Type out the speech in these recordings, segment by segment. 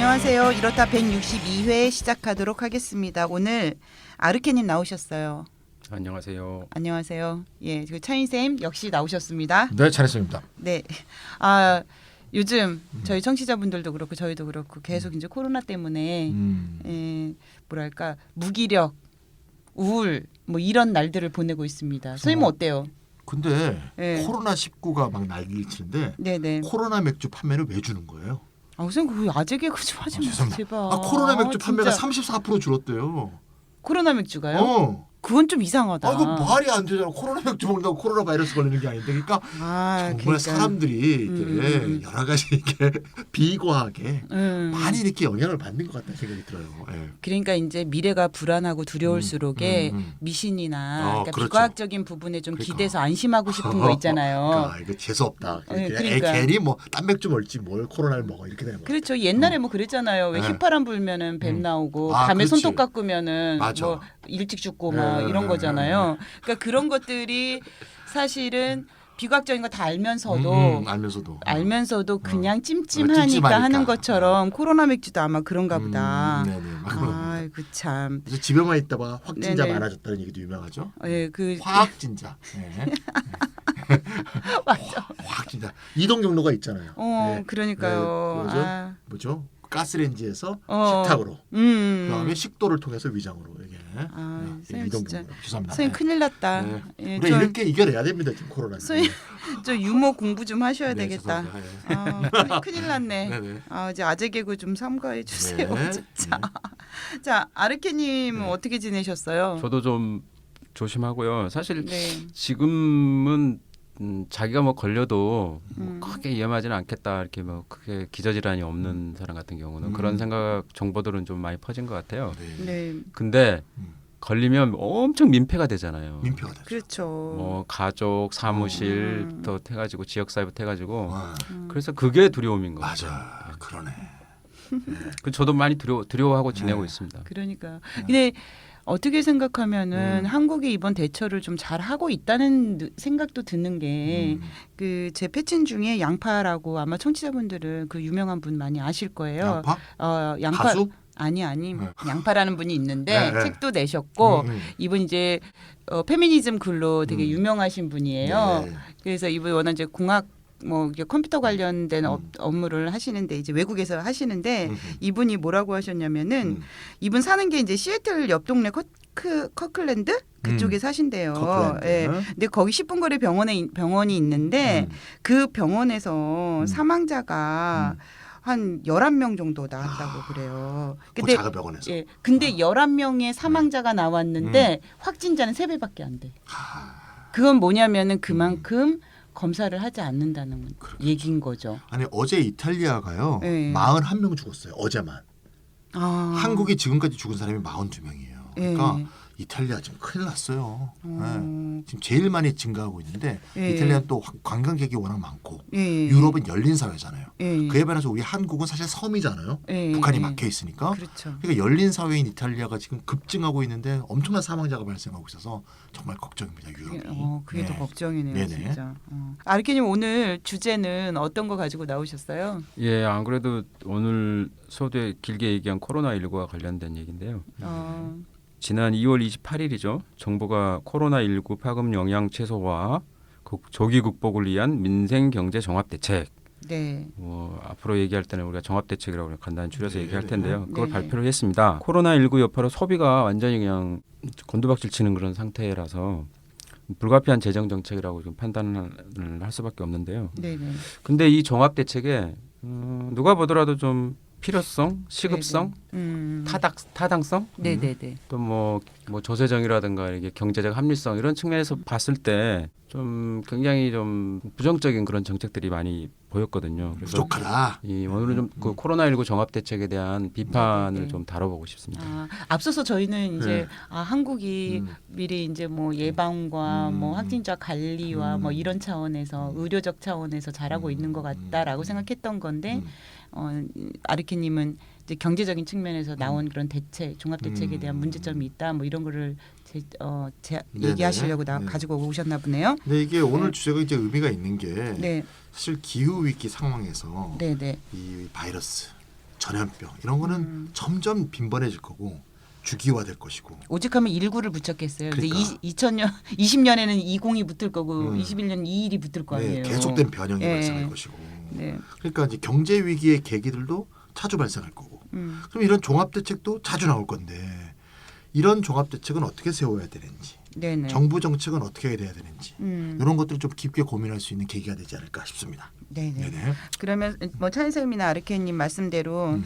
안녕하세요. 이렇다 162회 시작하도록 하겠습니다. 오늘 아르케님 나오셨어요. 안녕하세요. 안녕하세요. 예, 그 차인쌤 역시 나오셨습니다. 네, 잘했습니다. 네, 요즘 저희 청취자분들도 그렇고 저희도 그렇고 계속 이제 코로나 때문에 뭐랄까 무기력, 우울 뭐 이런 날들을 보내고 있습니다. 선생님은 어때요? 근데 네. 코로나19가 막 난리를 치는데 네네. 코로나 맥주 판매를 왜 주는 거예요? 선생님 그 아재 개그 좀 하지 마세요. 죄송합니다. 제발. 코로나 맥주 판매가 진짜. 34% 줄었대요. 코로나 맥주가요? 그건 좀 이상하다. 그 말이 안 되잖아. 코로나 맥주 먹는다고 코로나 바이러스 걸리는 게 아닌데, 그러니까 정말 그러니까. 사람들이 이렇게 여러 가지 이렇게 비과하게 많이 이렇게 영향을 받는 것 같다는 생각이 들어요. 예. 그러니까 이제 미래가 불안하고 두려울수록에 미신이나 그러니까 그렇죠. 비과학적인 부분에 좀 그러니까. 기대서 안심하고 싶은 거 있잖아요. 그러니까 이거 재수 없다. 그러니까. 괜히 뭐 딴 맥주 먹지 뭘 코로나를 먹어 이렇게 되는 거야. 그렇죠. 옛날에 뭐 그랬잖아요. 왜 네. 휘파람 불면은 뱀 나오고 밤에 그렇지. 손톱 깎으면은 맞아. 뭐 일찍 죽고 막 네. 이런 거잖아요. 그러니까 그런 것들이 사실은 비과학적인 거 다 알면서도 알면서도 그냥 찜찜하니까 찜찜하니까. 하는 것처럼 코로나 맥주도 아마 그런가 보다. 네네. 아이고 참. 그래서 집에만 있다가 확진자 네네. 많아졌다는 얘기도 유명하죠. 예, 화학진자. 네. 맞아. 화학진자. 이동 경로가 있잖아요. 네. 그러니까요. 네, 뭐죠? 가스레인지에서 식탁으로. 그다음에 식도를 통해서 위장으로 이게. 선생님 이동 진짜. 경로. 죄송합니다. 선생님 큰일 났다. 네. 예, 우리 이렇게 이겨내야 됩니다 지금 코로나. 선생님 저 유머 공부 좀 하셔야 네, 되겠다. 죄송합니다. 큰일 났네. 네네. 이제 아재 개그 좀 삼가해 주세요. 네. 진짜. 자 아르케님은 어떻게 지내셨어요? 저도 좀 조심하고요. 사실 네. 지금은 자기가 뭐 걸려도 뭐 크게 위험하지는 않겠다 이렇게 뭐 크게 기저질환이 없는 사람 같은 경우는 그런 생각 정보들은 좀 많이 퍼진 것 같아요. 네. 근데 걸리면 엄청 민폐가 되잖아요. 민폐가 되죠. 그렇죠. 뭐 가족, 사무실부터 해가지고 지역사회부터 해가지고 네. 그래서 그게 두려움인 거예요. 맞아. 그러네. 그 저도 많이 두려워하고 지내고 있습니다. 그러니까. 근데 어떻게 생각하면은 한국이 이번 대처를 좀 잘 하고 있다는 생각도 드는 게 그 제 패친 중에 양파라고 아마 청취자분들은 그 유명한 분 많이 아실 거예요. 양파? 가수? 아니 양파라는 분이 있는데 네. 책도 내셨고 이분 이제 페미니즘 글로 되게 유명하신 분이에요. 네. 그래서 이분 워낙 이제 공학 뭐 이게 컴퓨터 관련된 업무를 하시는데 이제 외국에서 하시는데 이분이 뭐라고 하셨냐면은 이분 사는 게 이제 시애틀 옆 동네 커클랜드 그쪽에 사신대요. 커클랜드. 예. 근데 거기 10분 거리 병원이 있는데 그 병원에서 사망자가 한 11명 정도 나왔다고 그래요. 그 작은 병원에서. 예. 근데 11명의 사망자가 나왔는데 확진자는 3배밖에 안 돼. 그건 뭐냐면은 그만큼 검사를 하지 않는다는 얘기인 거죠. 아니 어제 이탈리아가요. 네. 41명 죽었어요. 어제만. 한국이 지금까지 죽은 사람이 42명이에요. 그러니까 이탈리아 지금 큰일 났어요. 네. 지금 제일 많이 증가하고 있는데 이탈리아는 또 관광객이 워낙 많고 유럽은 열린 사회잖아요. 그에 반해서 우리 한국은 사실 섬이잖아요. 북한이 막혀 있으니까. 그렇죠. 그러니까 열린 사회인 이탈리아가 지금 급증하고 있는데 엄청난 사망자가 발생하고 있어서 정말 걱정입니다. 유럽이. 그게 더 걱정이네요. 네네. 진짜. 아르케님 오늘 주제는 어떤 거 가지고 나오셨어요? 예, 안 그래도 오늘 소두에 길게 얘기한 코로나19와 관련된 얘기인데요. 지난 2월 28일이죠. 정부가 코로나19 파급 영향 최소화, 조기 극복을 위한 민생 경제 종합 대책. 네. 앞으로 얘기할 때는 우리가 종합 대책이라고 간단히 줄여서 얘기할 텐데요. 그걸 네네. 발표를 했습니다. 코로나19 여파로 소비가 완전히 그냥 곤두박질 치는 그런 상태라서 불가피한 재정 정책이라고 좀 판단을 할 수밖에 없는데요. 네네. 근데 이 종합 대책에 누가 보더라도 좀 필요성, 시급성, 타당성, 네네네. 또 뭐 조세정이라든가 이게 경제적 합리성 이런 측면에서 봤을 때 좀 굉장히 좀 부정적인 그런 정책들이 많이 보였거든요. 그래서 부족하다. 오늘은 좀 그 코로나19 종합 대책에 대한 비판을 좀 다뤄보고 싶습니다. 앞서서 저희는 이제 한국이 미리 이제 뭐 예방과 뭐 확진자 관리와 뭐 이런 차원에서 의료적 차원에서 잘하고 있는 것 같다라고 생각했던 건데 아르케님은 이제 경제적인 측면에서 나온 그런 대책, 종합 대책에 대한 문제점이 있다, 뭐 이런 거를 얘기하시려고 가지고 오셨나 보네요. 네, 이게 오늘 주제가 이제 의미가 있는 게 네. 사실 기후 위기 상황에서 네네. 이 바이러스 전염병 이런 거는 점점 빈번해질 거고 주기화될 것이고. 오직하면 19를 붙였겠어요. 근데 그러니까. 20년에는 20이 붙을 거고 21년 21이 붙을 거 아니에요. 네, 계속된 변형이 예. 발생할 것이고. 네. 그러니까 이제 경제 위기의 계기들도 자주 발생할 거고. 그럼 이런 종합 대책도 자주 나올 건데 이런 종합 대책은 어떻게 세워야 되는지, 네네. 정부 정책은 어떻게 돼야 되는지 이런 것들을 좀 깊게 고민할 수 있는 계기가 되지 않을까 싶습니다. 네네. 네네. 그러면 뭐 차인쌤이나 아르케님 말씀대로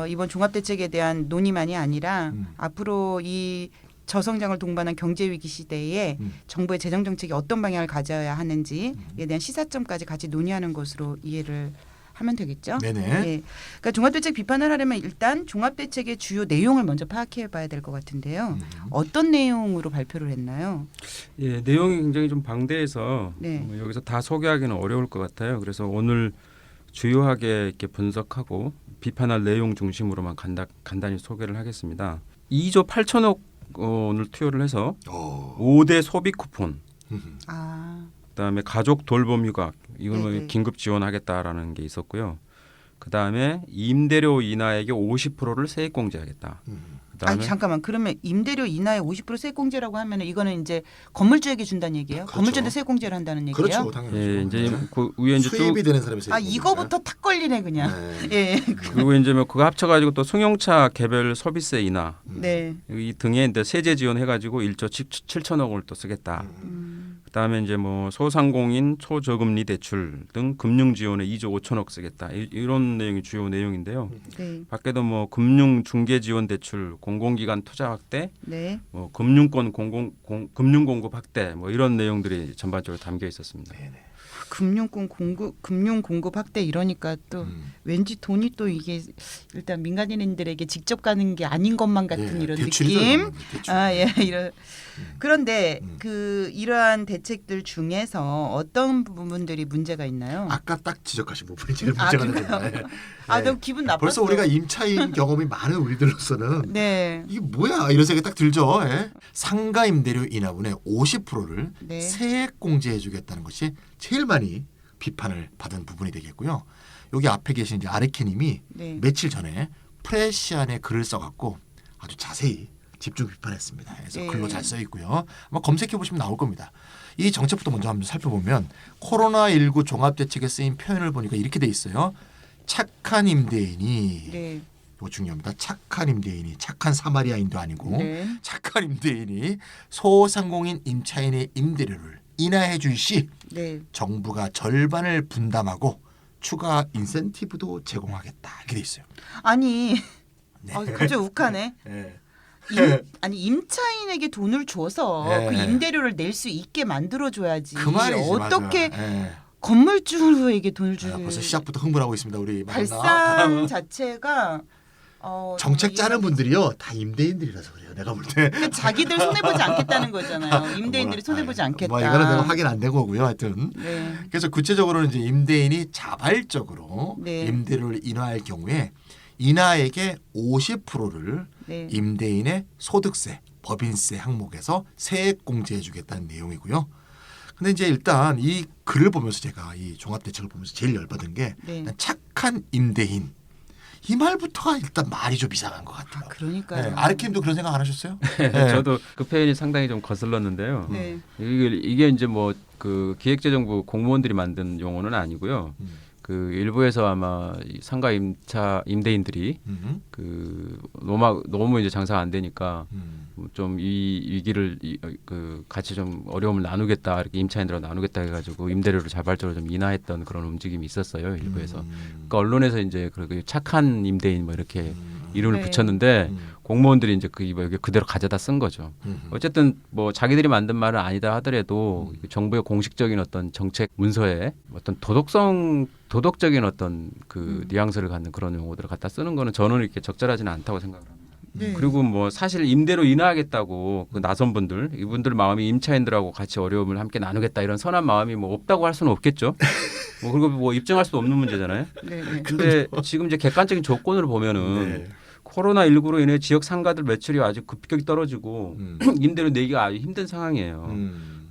이번 종합대책에 대한 논의만이 아니라 앞으로 이 저성장을 동반한 경제 위기 시대에 정부의 재정 정책이 어떤 방향을 가져야 하는지에 대한 시사점까지 같이 논의하는 것으로 이해를 하면 되겠죠. 네네. 예. 그러니까 종합대책 비판을 하려면 일단 종합대책의 주요 내용을 먼저 파악해봐야 될 것 같은데요. 어떤 내용으로 발표를 했나요? 예, 내용이 굉장히 좀 방대해서 네. 뭐 여기서 다 소개하기는 어려울 것 같아요. 그래서 오늘 주요하게 이렇게 분석하고 비판할 내용 중심으로만 간단히 소개를 하겠습니다. 2조 8천억 원을 투여를 해서 5대 소비 쿠폰, 아, 그다음에 가족 돌봄 휴가 이걸 네네. 긴급 지원하겠다라는 게 있었고요. 그다음에 임대료 인하액의 50%를 세액 공제하겠다. 그다음에 아니 잠깐만. 그러면 임대료 인하에 50% 세액공제라고 하면은 이거는 이제 건물주에게 준다는 얘기예요? 그렇죠. 건물주한테 세액공제를 한다는 얘기예요? 그렇죠, 당연히. 예, 이제 그 위에 이제 쭉 수입이 되는 사람이 아 이거부터 탁 걸리네 그냥. 네. 예. 그리고 이제 뭐 그거 합쳐가지고 또 승용차 개별 소비세 인하 네. 이 등에 이제 세제 지원해가지고 1조 7천억 원을 또 쓰겠다. 그다음에 이제 뭐 소상공인 초저금리 대출 등 금융 지원에 2조 5천억 쓰겠다. 이런 내용이 주요 내용인데요. 네. 밖에도 뭐 금융 중개 지원 대출, 공공기관 투자 확대, 네. 뭐 금융권 금융 공급 확대, 뭐 이런 내용들이 전반적으로 담겨 있었습니다. 금융 공급 확대 이러니까 또 왠지 돈이 또 이게 일단 민간인들에게 직접 가는 게 아닌 것만 같은 예, 이런 대출이죠, 느낌. 이거는, 대출. 아 예, 이런. 그런데 그 이러한 대책들 중에서 어떤 부분들이 문제가 있나요? 아까 딱 지적하신 부분이 제일 아, 문제가 그래요? 되잖아요. 아, 너무 기분 나빴어. 벌써 우리가 임차인 경험이 많은 우리들로서는 네. 이게 뭐야 이런 생각이 딱 들죠. 예? 상가 임대료 인하분의 50%를 네. 세액 공제해주겠다는 것이 제일 많이 비판을 받은 부분이 되겠고요. 여기 앞에 계신 이제 아르케님이 네. 며칠 전에 프레시안에 글을 써갖고 아주 자세히 집중 비판했습니다. 그래서 네. 글로 잘 써 있고요. 아마 검색해 보시면 나올 겁니다. 이 정책부터 먼저 한번 살펴보면 코로나19 종합대책에 쓰인 표현을 보니까 이렇게 돼 있어요. 착한 임대인이 네. 이거 중요합니다. 착한 임대인이 착한 사마리아인도 아니고 네. 착한 임대인이 소상공인 임차인의 임대료를 인하해 줄 시 네. 정부가 절반을 분담하고 추가 인센티브도 제공하겠다 이렇게 돼 있어요. 아니, 갑자기 욱하네. 네. 아니 임차인에게 돈을 줘서 네. 그 임대료를 낼 수 있게 만들어줘야지. 그 말이지. 어떻게 맞아. 네. 건물주에게 돈을 주지? 벌써 시작부터 흥분하고 있습니다. 우리 발상 자체가 정책 짜는 정말 분들이요 다 임대인들이라서 그래요. 내가 볼 때. 그러니까 자기들 손해 보지 않겠다는 거잖아요. 임대인들이 손해 보지 않겠다. 뭐 이거는 내가 확인 안 된 거고요. 하여튼. 네. 그래서 구체적으로는 이제 임대인이 자발적으로 네. 임대료를 인하할 경우에 인하액의 50%를 네. 임대인의 소득세, 법인세 항목에서 세액 공제해 주겠다는 내용이고요. 근데 이제 일단 이 글을 보면서 제가 이 종합대책을 보면서 제일 열받은 게 네. 착한 임대인 이 말부터가 일단 말이 좀 이상한 것 같아요. 그러니까요. 네, 아르킴도 그런 생각 안 하셨어요? 저도 그 표현이 상당히 좀 거슬렀는데요. 네. 이게 이제 뭐 그 기획재정부 공무원들이 만든 용어는 아니고요. 그 일부에서 아마 이 상가 임대인들이 그 너무 이제 장사가 안 되니까 좀 이 위기를 그 같이 좀 어려움을 나누겠다 이렇게 임차인들하고 나누겠다 해가지고 임대료를 자발적으로 좀 인하했던 그런 움직임이 있었어요 일부에서. 그러니까 언론에서 이제 그 착한 임대인 뭐 이렇게 이름을 네. 붙였는데 공무원들이 이제 그 여기 그대로 가져다 쓴 거죠. 어쨌든 뭐 자기들이 만든 말은 아니다 하더라도 정부의 공식적인 어떤 정책 문서에 어떤 도덕적인 어떤 그 뉘앙스를 갖는 그런 용어들을 갖다 쓰는 거는 저는 이렇게 적절하지는 않다고 생각을 합니다. 네. 그리고 뭐 사실 임대료 인하하겠다고 그 나선 분들 이분들 마음이 임차인들하고 같이 어려움을 함께 나누겠다 이런 선한 마음이 뭐 없다고 할 수는 없겠죠. 뭐 그리고 뭐 입증할 수도 없는 문제잖아요. 네. 네. 근데 지금 이제 객관적인 조건으로 보면은 네. 코로나19로 인해 지역 상가들 매출이 아주 급격히 떨어지고 임대료 내기가 아주 힘든 상황이에요.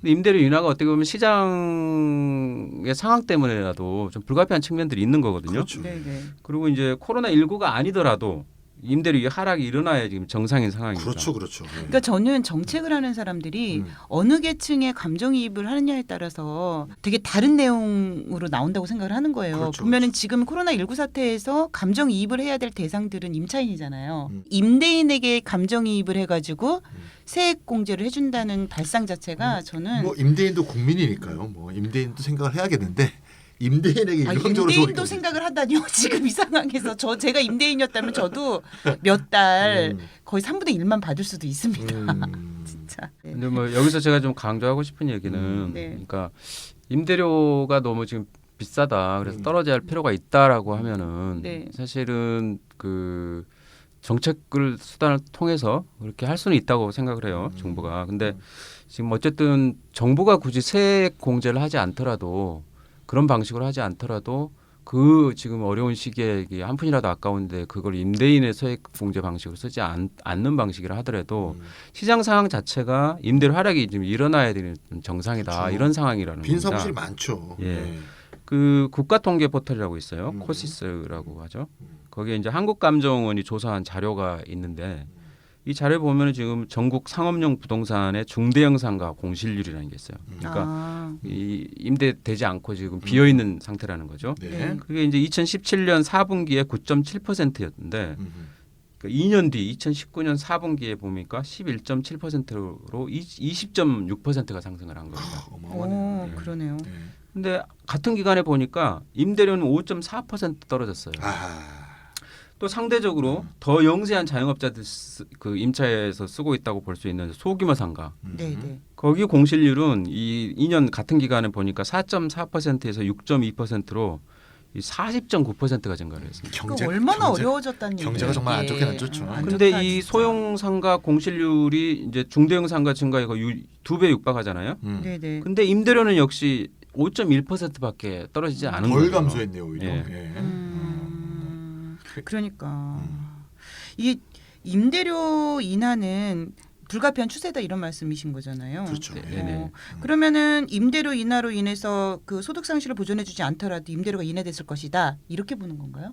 근데 임대료 인하가 어떻게 보면 시장의 상황 때문에라도 좀 불가피한 측면들이 있는 거거든요. 그렇죠. 네, 네. 그리고 이제 코로나19가 아니더라도 임대료 하락이 일어나야 지금 정상인 상황입니다. 그렇죠, 그렇죠. 네. 그러니까 저는 정책을 하는 사람들이 어느 계층에 감정이입을 하느냐에 따라서 되게 다른 내용으로 나온다고 생각을 하는 거예요. 그렇죠, 보면은 그렇죠. 지금 코로나19 사태에서 감정이입을 해야 될 대상들은 임차인이잖아요. 임대인에게 감정이입을 해가지고 세액공제를 해준다는 발상 자체가 저는 뭐 임대인도 국민이니까요. 뭐 임대인도 생각을 해야겠는데 임대인에게 일방적으로 임대인도 생각을 하다니요. 지금 이 상황에서 제가 임대인이었다면 저도 몇 달 거의 3분의 1만 받을 수도 있습니다. 진짜. 네. 근데 뭐 여기서 제가 좀 강조하고 싶은 얘기는 네. 그러니까 임대료가 너무 지금 비싸다. 그래서 떨어져야 할 필요가 있다라고 하면은 네. 사실은 그 정책을 수단을 통해서 그렇게 할 수는 있다고 생각을 해요. 정부가. 근데 지금 어쨌든 정부가 굳이 세액 공제를 하지 않더라도 그런 방식으로 하지 않더라도 그 지금 어려운 시기에 이게 한 푼이라도 아까운데 그걸 임대인의 세액 공제 방식으로 쓰지 않는 방식이라 하더라도 시장 상황 자체가 임대료 하락이 지금 일어나야 되는 정상이다. 그렇죠. 이런 상황이라는 빈 겁니다. 사무실이 많죠. 예. 네. 그 국가통계 포털이라고 있어요. 코시스라고 하죠. 거기에 이제 한국감정원이 조사한 자료가 있는데 이 자료 보면은 지금 전국 상업용 부동산의 중대형 상가 공실률이라는 게 있어요. 그러니까 아, 이 임대되지 않고 지금 비어 있는 상태라는 거죠. 네. 그게 이제 2017년 4분기에 9.7%였는데 그 2년 뒤 2019년 4분기에 보니까 11.7%로 20.6%가 상승을 한 겁니다. 어마어마하네요. 그러네요. 네. 근데 같은 기간에 보니까 임대료는 5.4% 떨어졌어요. 아, 또 상대적으로 더 영세한 자영업자들 그 임차에서 쓰고 있다고 볼 수 있는 소규모 상가. 네, 네. 거기 공실률은 이 2년 같은 기간에 보니까 4.4%에서 6.2%로 40.9%가 증가를 했습니다. 그러니까 얼마나 어려워졌다는 얘기예요. 경제가 정말 안 좋긴 안 이게. 좋죠. 안 근데 좋다, 이 진짜. 소형 상가 공실률이 이제 중대형 상가 증가에 거의 2배 육박하잖아요. 네, 네. 근데 임대료는 역시 5.1%밖에 떨어지지 않은 거예요. 덜 감소했네요, 오히려. 예. 예. 그러니까 이 임대료 인하는 불가피한 추세다 이런 말씀이신 거잖아요. 그렇죠. 네, 예. 네. 그러면은 임대료 인하로 인해서 그 소득 상실을 보존해주지 않더라도 임대료가 인하됐을 것이다 이렇게 보는 건가요?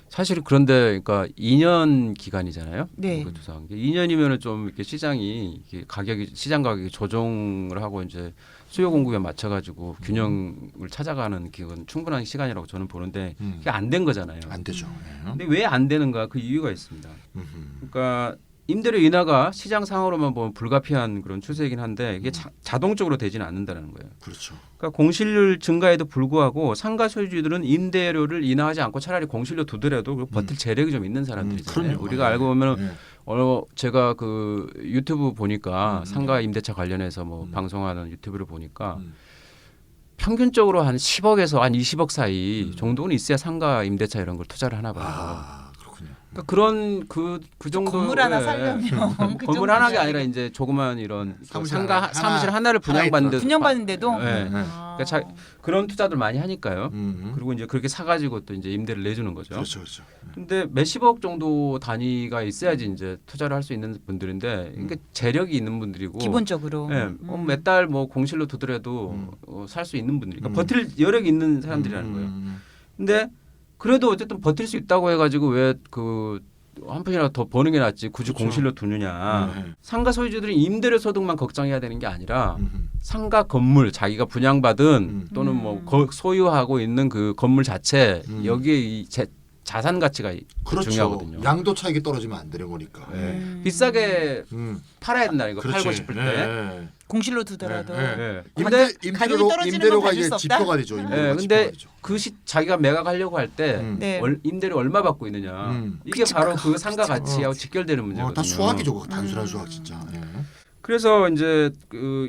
사실 그런데 그러니까 2년 기간이잖아요. 네. 그 조사한 게 2년이면은 좀 이렇게 시장이 이렇게 가격이 시장 가격이 조정을 하고 이제 수요 공급에 맞춰가지고 균형을 찾아가는 그건 충분한 시간이라고 저는 보는데 그게 안 된 거잖아요. 안 되죠. 예. 근데 왜 안 되는가 그 이유가 있습니다. 음흠. 그러니까 임대료 인하가 시장 상으로만 보면 불가피한 그런 추세이긴 한데 이게 자동적으로 되지는 않는다는 거예요. 그렇죠. 그러니까 공실률 증가에도 불구하고 상가 소유주들은 임대료를 인하하지 않고 차라리 공실료 두더라도 버틸 재력이 좀 있는 사람들이잖아요. 그럼요. 우리가 알고 보면 예. 제가 그 유튜브 보니까 상가 임대차 관련해서 뭐 방송하는 유튜브를 보니까 평균적으로 한 10억에서 한 20억 사이 정도는 있어야 상가 임대차 이런 걸 투자를 하나 봐요. 아, 그렇군요. 그러니까 그런 그 정도 건물 하나 살려면 그 건물 하나가 정도는 아니라 이제 조그만 이런 사무실 상가 하나, 사무실 하나를 분양받는데 분양받는데도 네. 아. 그러니까 그런 투자들 많이 하니까요. 음. 그리고 이제 그렇게 사가지고 또 이제 임대를 내주는 거죠. 그렇죠, 그렇죠. 근데 몇십억 정도 단위가 있어야지 이제 투자를 할 수 있는 분들인데 이게 재력이 있는 분들이고 기본적으로 예, 몇 달 뭐 공실로 두더라도 살 수 있는 분들이 그러니까 버틸 여력이 있는 사람들이라는 거예요. 근데 그래도 어쨌든 버틸 수 있다고 해가지고 왜 그 한 푼이라도 더 버는 게 낫지 굳이 그렇죠. 공실로 두느냐. 네. 상가 소유주들이 임대료 소득만 걱정해야 되는 게 아니라 음흠. 상가 건물 자기가 분양받은 또는 뭐 소유하고 있는 그 건물 자체 여기에 이 자산 가치가 그렇죠. 중요하거든요. 양도 차익이 떨어지면 안 되는 거니까. 예. 비싸게 팔아야 된다 이거 그렇지. 팔고 싶을 때. 예. 공실로 두더라도 네, 네. 예. 근데 가격이 떨어지는 건 임대료가 가질 이제 수 없다? 지표가 되죠. 임대료가 예, 근데 지표가 되죠. 그 자기가 매각하려고 할 때 네. 임대료 얼마 받고 있느냐 이게 그치, 바로 그 상가 가치하고 직결되는 문제거든요. 다 수학이죠. 단순한 수학 진짜. 예. 그래서 이제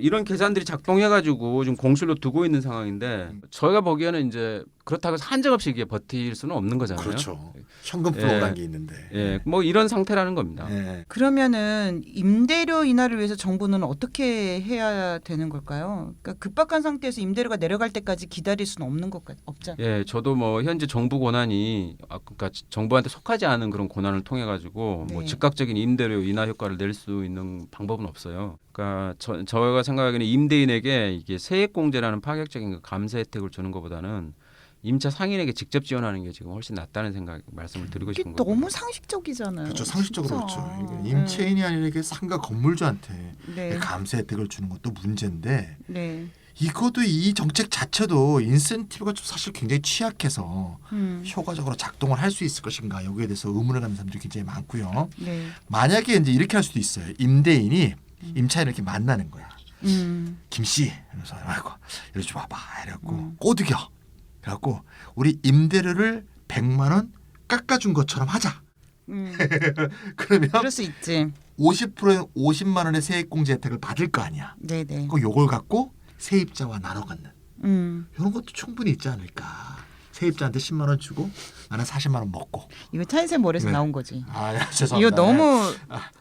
이런 계산들이 작동해가지고 지금 공실로 두고 있는 상황인데 저희가 보기에는 이제 그렇다고 해서 한정없이 이게 버틸 수는 없는 거잖아요. 그렇죠. 현금 플로우라는 게 있는데. 예, 뭐 이런 상태라는 겁니다. 예. 그러면은 임대료 인하를 위해서 정부는 어떻게 해야 되는 걸까요? 그러니까 급박한 상태에서 임대료가 내려갈 때까지 기다릴 수는 없는 것 없잖아요. 예, 저도 뭐 현재 정부 권한이 그러니까 정부한테 속하지 않은 그런 권한을 통해 가지고 뭐 네. 즉각적인 임대료 인하 효과를 낼 수 있는 방법은 없어요. 있어요. 그러니까 저가 생각하기에는 임대인에게 이게 세액공제라는 파격적인 그 감세 혜택을 주는 것보다는 임차 상인에게 직접 지원하는 게 지금 훨씬 낫다는 생각 말씀을 드리고 이게 싶은 거예요. 너무 상식적이잖아요. 그렇죠. 상식적으로 진짜. 그렇죠. 이게 임차인이 아니라 이게 상가 건물주한테 네. 감세 혜택을 주는 것도 문제인데 네. 이것도 이 정책 자체도 인센티브가 좀 사실 굉장히 취약해서 음. 효과적으로 작동을 할 수 있을 것인가 여기에 대해서 의문을 갖는 사람들이 굉장히 많고요. 네. 만약에 이제 이렇게 할 수도 있어요. 임대인이 임차인을 이렇게 만나는 거야. 김 씨, 그래서 아이고 이리 좀 와봐. 이래갖고 꼬드겨. 그래갖고 우리 임대료를 100만 원 깎아준 것처럼 하자. 그러면 그럴 수 있지. 50%는 50만 원의 세액공제 혜택을 받을 거 아니야. 네네. 그 요걸 갖고 세입자와 나눠 갖는 이런 것도 충분히 있지 않을까. 세입자한테 10만 원 주고 나는 40만 원 먹고. 이거 차인생 머리에서 네. 나온 거지. 아, 죄송합니다. 이거 너무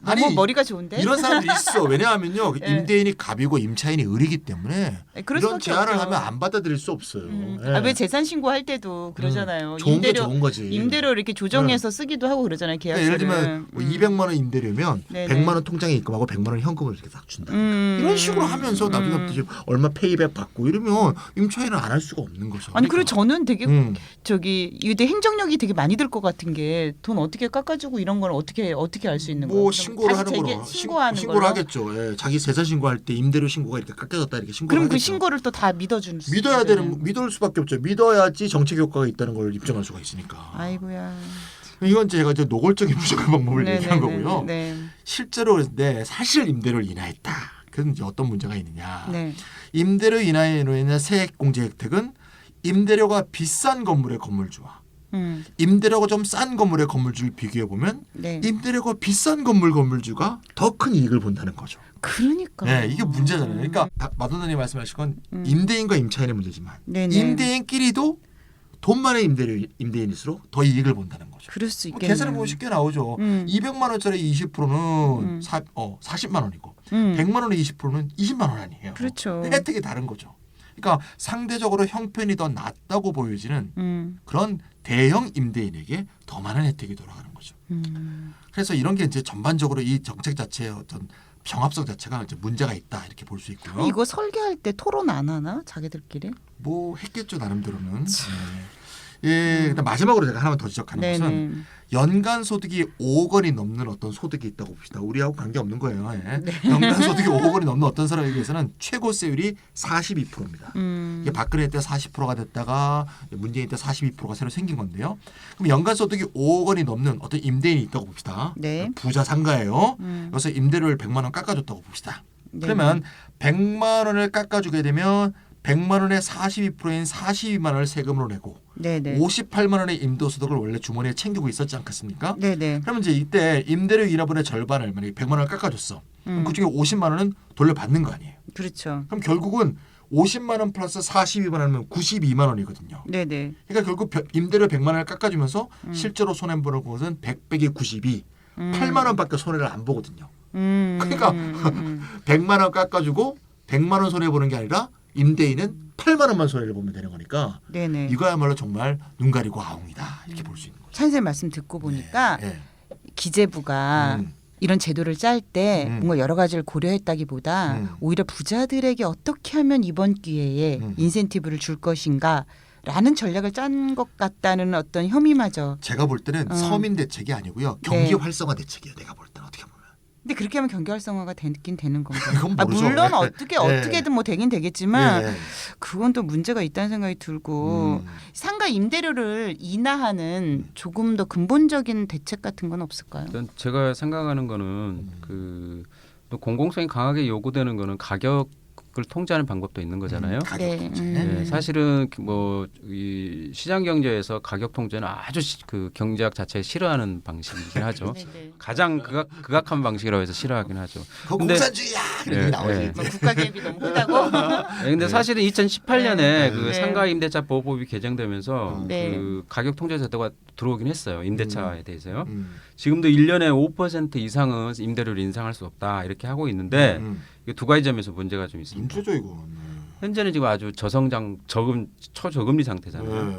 아니, 너무 머리가 좋은데? 이런 사람들이 있어. 왜냐하면요, 네. 임대인이 갑이고 임차인이 을이기 때문에 네, 그럴 이런 수밖에 제안을 없죠. 하면 안 받아들일 수 없어요. 예. 아, 왜 재산 신고할 때도 그러잖아요. 좋은 거 좋은 거지. 임대료 이렇게 조정해서 쓰기도 하고 그러잖아요. 그러니까 계약서를. 예를 들면 뭐 200만 원 임대료면 네네. 100만 원 통장에 입금하고 100만 원 현금을 이렇게 딱 준다. 이런 식으로 하면서 나중에 또 얼마 페이백 받고 이러면 임차인은 안 할 수가 없는 거죠. 아니 그리고 저는 되게 음. 저기 이게 행정력이 되게 많이 들 것 같은 게 돈 어떻게 깎아주고 이런 걸 어떻게 알 수 있는 거예요? 뭐 그럼 신고를 다시 하는 거로 신고하는 신고를 걸로? 하겠죠. 예. 자기 재산 신고할 때 임대료 신고가 이렇게 깎여졌다 이렇게 신고를 그럼 그 하겠죠. 신고를 또 다 믿어주는 수 믿어야 있어요. 되는 믿을 수밖에 없죠. 믿어야지 정책 효과가 있다는 걸 입증할 수가 있으니까. 아이고야. 이건 제가 이제 노골적인 부정한 방법을 네네네. 얘기한 거고요. 네. 실제로 네, 사실 임대료를 인하했다. 그건 이제 어떤 문제가 있느냐. 네. 임대료 인하로 인한 세액 공제 혜택은 임대료가 비싼 건물의 건물주와 임대료가 좀 싼 건물의 건물주를 비교해 보면 네. 임대료가 비싼 건물주가 더 큰 이익을 본다는 거죠. 그러니까. 네, 이게 문제잖아요. 그러니까 마돈나님 말씀하신 건 임대인과 임차인의 문제지만 네네. 임대인끼리도 돈 많은 임대인일수록 더 이익을 본다는 거죠. 그럴 수 뭐 있겠네요. 계산해 보면 쉽게 나오죠. 200만 원짜리 20%는 40만 원이고 100만 원의 20%는 20만 원 아니에요. 그렇죠. 혜택이 다른 거죠. 그러니까 상대적으로 형편이 더 낫다고 보여지는 그런 대형 임대인에게 더 많은 혜택이 돌아가는 거죠. 그래서 이런 게 이제 전반적으로 이 정책 자체의 어떤 병합성 자체가 이제 문제가 있다 이렇게 볼 수 있고요. 이거 설계할 때 토론 안 하나? 자기들끼리? 뭐 했겠죠 나름대로는. 예, 그다음 마지막으로 제가 하나만 더 지적하는 것은 연간 소득이 5억 원이 넘는 어떤 소득이 있다고 봅시다. 우리하고 관계 없는 거예요. 예. 연간 소득이 5억 원이 넘는 어떤 사람에 비해서는 최고세율이 42%입니다. 이게 박근혜 때 40%가 됐다가 문재인 때 42%가 새로 생긴 건데요. 그럼 연간 소득이 5억 원이 넘는 어떤 임대인이 있다고 봅시다. 네. 부자 상가예요. 그래서 임대료를 100만 원 깎아줬다고 봅시다. 그러면 100만 원을 깎아주게 되면 100만 원의 42%인 42만 원을 세금으로 내고 네네. 58만 원의 임도소득을 원래 주머니에 챙기고 있었지 않겠습니까? 네네. 그러면 이제 이때 임대료 인하분의 절반을 만약에 100만 원을 깎아줬어. 그럼 그중에 50만 원은 돌려받는 거 아니에요. 그렇죠. 그럼 결국은 50만 원 플러스 42만 원이면 92만 원이거든요. 네네. 그러니까 결국 임대료 100만 원을 깎아주면서 실제로 손해보는 것은 100 빼기 92, 8만 원밖에 손해를 안 보거든요. 그러니까 100만 원 깎아주고 100만 원 손해보는 게 아니라 임대인은 8만 원만 손해를 보면 되는 거니까 네네. 이거야말로 정말 눈 가리고 아웅이다 이렇게 볼 수 있는 거죠. 찬생 말씀 듣고 보니까 네. 기재부가 이런 제도를 짤 때 뭔가 여러 가지를 고려했다기보다 오히려 부자들에게 어떻게 하면 이번 기회에 인센티브를 줄 것인가라는 전략을 짠 것 같다는 어떤 혐의마저. 제가 볼 때는 서민 대책이 아니고요. 경기 네. 활성화 대책이에요. 내가 볼 때는 어떻게 보면. 근데 그렇게 하면 경기 활성화가 되긴 되는 건가요? 그건 아, 모르죠. 물론 네. 어떻게든 뭐 되긴 되겠지만 네. 그건 또 문제가 있다는 생각이 들고 상가 임대료를 인하하는 조금 더 근본적인 대책 같은 건 없을까요? 일단 제가 생각하는 거는 또 공공성이 강하게 요구되는 거는 가격을 통제하는 방법도 있는 거잖아요. 가격 네. 통제. 네, 사실은 뭐 이 시장 경제에서 가격 통제는 아주 그 경제학 자체에 싫어하는 방식이긴 하죠. 네네. 가장 극악한 방식이라고 해서 싫어하긴 하죠. 그거 근데- 공산주의야 이렇게 네, 나오지. 네. 뭐 국가 개입이 너무 크다고. 근데 사실은 2018년에 네. 그 네. 상가 임대차 보호법이 개정되면서 네. 그 가격 통제 제도가 들어오긴 했어요. 임대차에 대해서요. 음. 지금도 1년에 5% 이상은 임대료를 인상할 수 없다 이렇게 하고 있는데 이게 두 가지 점에서 문제가 좀 있습니다. 문제죠 이거. 현재는 지금 아주 초저금리 상태잖아요. 네.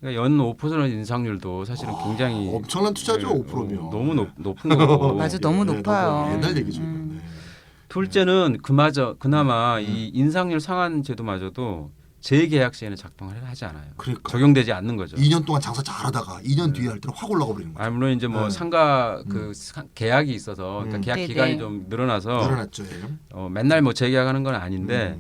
그러니까 연 5% 인상률도 사실은 굉장히 엄청난 투자죠 네, 5%면. 너무 높은 거고 맞아, 너무 네, 높아요. 옛날 얘기죠. 이건. 네. 둘째는 그나마 이 인상률 상한 제도마저도 재계약 시에는 작동을 하지 않아요. 그러니까. 적용되지 않는 거죠. 2년 동안 장사 잘하다가 2년 뒤에 할 때는 확 올라가 버리는 거죠. 물론 이제 뭐 네. 상가 계약이 있어서 그러니까 계약 네네. 기간이 좀 늘어나서 늘어났죠. 예. 맨날 뭐 재계약하는 건 아닌데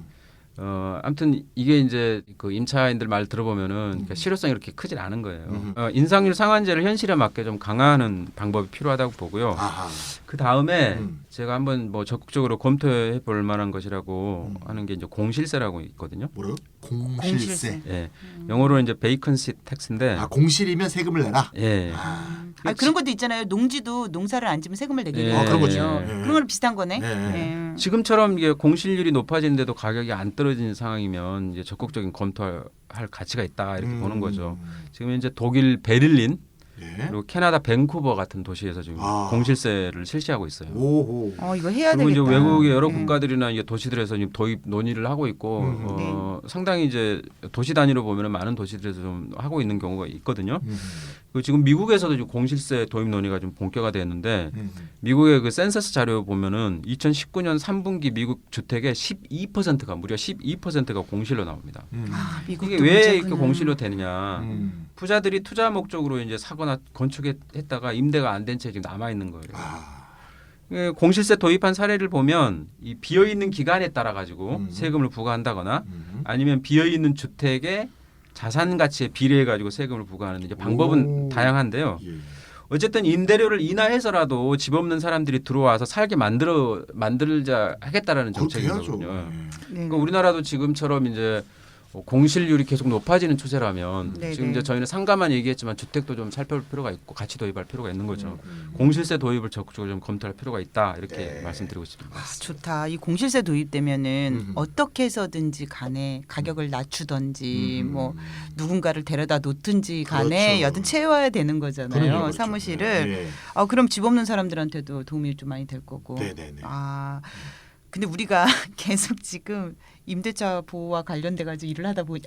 아무튼 이게 이제 그 임차인들 말 들어보면은 그러니까 실효성이 이렇게 크진 않은 거예요. 인상률 상한제를 현실에 맞게 좀 강화하는 방법이 필요하다고 보고요. 아하. 그 다음에 제가 한번 뭐 적극적으로 검토해 볼 만한 것이라고 하는 게 이제 공실세라고 있거든요. 뭐래요? 공실세. 공실세. 예, 영어로 이제 베이컨시 텍스인데. 공실이면 세금을 내라. 예. 그런 것도 있잖아요. 농지도 농사를 안 지면 세금을 내게 예. 되거든요. 그런 거지. 그런 거랑 비슷한 거네. 예. 지금처럼 이게 공실률이 높아지는데도 가격이 안 떨어지는 상황이면 이제 적극적인 검토할 가치가 있다 이렇게 보는 거죠. 지금 현재 독일 베를린 예. 그리고 캐나다 밴쿠버 같은 도시에서 지금 공실세를 실시하고 있어요. 오호. 이거 해야 그리고 되겠다. 이제 외국의 여러 국가들이나 이제 도시들에서 지금 도입 논의를 하고 있고 상당히 이제 도시 단위로 보면 많은 도시들에서 좀 하고 있는 경우가 있거든요. 그리고 지금 미국에서도 지금 공실세 도입 논의가 좀 본격화됐는데 미국의 그 센서스 자료 보면은 2019년 3분기 미국 주택의 12%가 무려 12%가 공실로 나옵니다. 미국도 이게 왜 문제구나. 이렇게 공실로 되느냐? 부자들이 투자 목적으로 이제 사거나 건축했다가 임대가 안 된 채 지금 남아 있는 거예요. 공실세 도입한 사례를 보면 이 비어 있는 기간에 따라 가지고 세금을 부과한다거나 아니면 비어 있는 주택의 자산 가치에 비례해 가지고 세금을 부과하는 이제 방법은 다양한데요. 예. 어쨌든 임대료를 인하해서라도 집 없는 사람들이 들어와서 살게 만들자 하겠다라는 정책인 그렇게 해야죠. 거거든요. 네. 그러니까 우리나라도 지금처럼 이제 공실률이 계속 높아지는 추세라면 네네. 지금 이제 저희는 상가만 얘기했지만 주택도 좀 살펴볼 필요가 있고 같이 도입할 필요가 있는 거죠. 공실세 도입을 적극적으로 좀 검토할 필요가 있다 이렇게 말씀드리고 싶습니다. 좋다. 이 공실세 도입되면은 어떻게 해서든지 간에 가격을 낮추든지 뭐 누군가를 데려다 놓든지 간에 그렇죠. 여튼 채워야 되는 거잖아요. 그럼요, 그렇죠. 사무실을. 예. 그럼 집 없는 사람들한테도 도움이 좀 많이 될 거고. 네네네. 근데 우리가 계속 지금 임대차 보호와 관련돼 가지고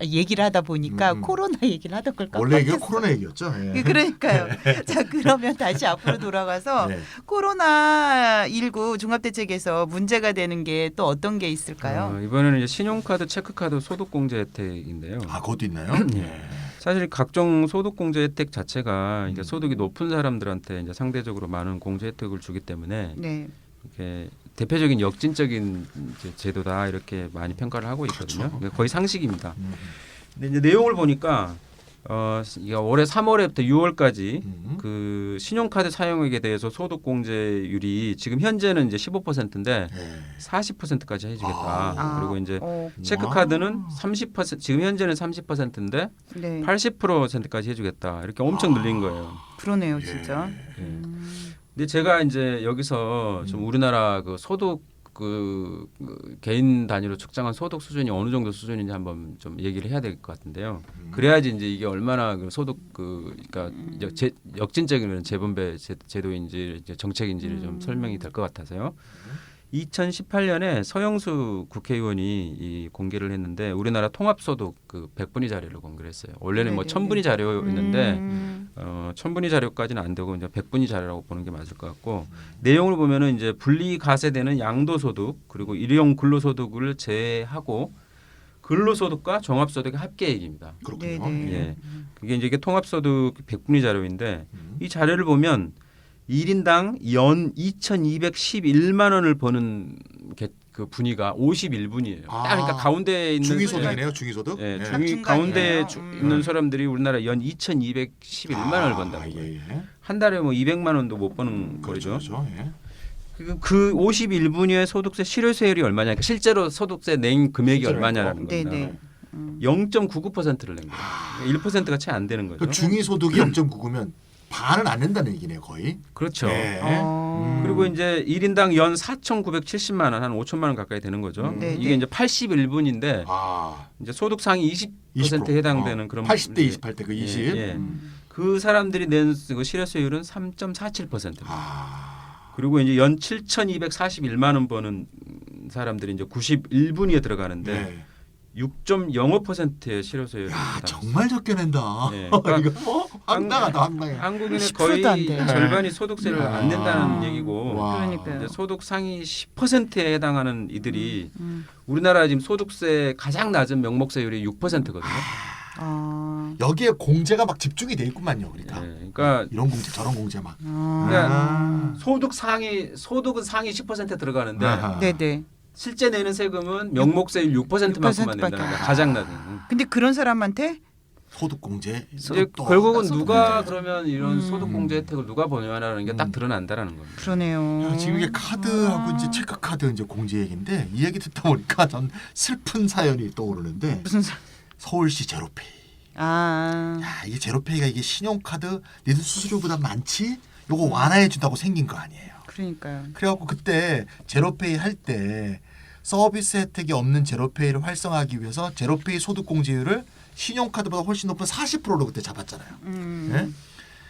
얘기를 하다 보니까 코로나 얘기를 하던 걸 원래 이게 깜빡했어요. 코로나 얘기였죠. 예. 그러니까요. 자, 그러면 다시 앞으로 돌아가서 네. 코로나19 종합대책에서 문제가 되는 게 또 어떤 게 있을까요? 이번에는 이제 신용카드, 체크카드 소득공제 혜택인데요. 그것도 있나요? 예. 사실 각종 소득공제 혜택 자체가 이제 소득이 높은 사람들한테 이제 상대적으로 많은 공제 혜택을 주기 때문에 네. 이렇게 대표적인 역진적인 이제 제도다 이렇게 많이 평가를 하고 있거든요. 그렇죠. 거의 상식입니다. 근데 이제 내용을 보니까 이게 올해 3월부터 6월까지 그 신용카드 사용액에 대해서 소득공제율이 지금 현재는 이제 15%인데 예. 40%까지 해주겠다. 그리고 이제 어, 체크카드는 30% 지금 현재는 30%인데 네. 80%까지 해주겠다. 이렇게 엄청 늘린 거예요. 그러네요, 진짜. 예. 근데 제가 이제 여기서 좀 우리나라 그 소득 그 개인 단위로 측정한 소득 수준이 어느 정도 수준인지 한번 좀 얘기를 해야 될 것 같은데요. 그래야지 이제 이게 얼마나 그 소득 그러니까 역진적인 재분배 제도인지 이제 정책인지를 좀 설명이 될 것 같아서요. 2018년에 서영수 국회의원이 이 공개를 했는데 우리나라 통합소득 그 100분위 자료를 공개를 했어요. 원래는 뭐 1000분위 자료였는데 1000분위 자료까지는 안 되고 이제 100분위 자료라고 보는 게 맞을 것 같고 내용을 보면은 이제 분리과세되는 양도소득 그리고 일용 근로소득을 제외하고 근로소득과 종합소득의 합계액입니다. 그렇군요. 네네. 예. 그게 이제 이게 통합소득 100분위 자료인데 이 자료를 보면 1인당 연 2,211만 원을 버는 그 분위가 51분이에요. 그러니까 가운데 있는 중위소득이네요. 중위소득. 예, 중간이네요. 가운데 있는 사람들이 우리나라 연 2,211만 원을 번다는 거예요. 예. 한 달에 뭐 200만 원도 못 버는 거죠. 그렇죠. 예. 그 51분위의 소득세 실효세율이 얼마냐? 그러니까 실제로 소득세 낸 금액이 실제로 얼마냐라는 겁니다. 네네. 0.99%를 낸 거예요. 1%가 채 안 되는 거죠. 그 중위소득이 0.99면 반은 안 낸다는 얘기네요, 거의. 그렇죠. 예. 그리고 이제 1인당 연 4,970만 원, 한 5천만 원 가까이 되는 거죠. 네, 이게 네. 이제 81분인데 이제 소득 상위 20%에 해당되는 그런 80대 28대 그 20. 예. 그 사람들이 낸 그 실효세율은 3.47%입니다. 그리고 이제 연 7,241만 원 버는 사람들이 이제 91분위에 들어가는데 네. 6.05%의 실효세율. 야 정말 적게 낸다. 네, 이거 그러니까 뭐 황당하다 황당해. 한국인의 10%도 안 거의 돼. 절반이 소득세를 안 낸다는 아. 얘기고 와. 그러니까요. 이제 소득 상위 10%에 해당하는 이들이 우리나라 지금 소득세 가장 낮은 명목세율이 6%거든요. 아. 여기에 공제가 막 집중이 돼 있구만요. 그러니까. 그러니까 이런 공제 저런 공제 막. 아. 소득은 상위 10% 들어가는데 아하. 네네. 실제 내는 세금은 명목세율 6%만큼만 6% 낸다는 밖에 거야. 안 가장 낮은. 근데 그런 사람한테 소득 공제. 이제 또 결국은 소득 누가 공제. 그러면 이런 소득 공제 혜택을 누가 보냐라는 게 딱 드러난다라는 겁니다. 그러네요. 야, 지금 이게 카드하고 이제 체크카드 이제 공제 얘기인데 이 얘기 듣다 보니까 전 슬픈 사연이 떠오르는데 무슨 서울시 제로페이. 아. 야, 이게 제로페이가 이게 신용카드 니들 수수료보다 많지? 요거 완화해 준다고 생긴 거 아니에요. 그러니까요. 그래갖고 그때 제로페이 할 때 서비스 혜택이 없는 제로페이를 활성화하기 위해서 제로페이 소득 공제율을 신용카드보다 훨씬 높은 40%로 그때 잡았잖아요. 네?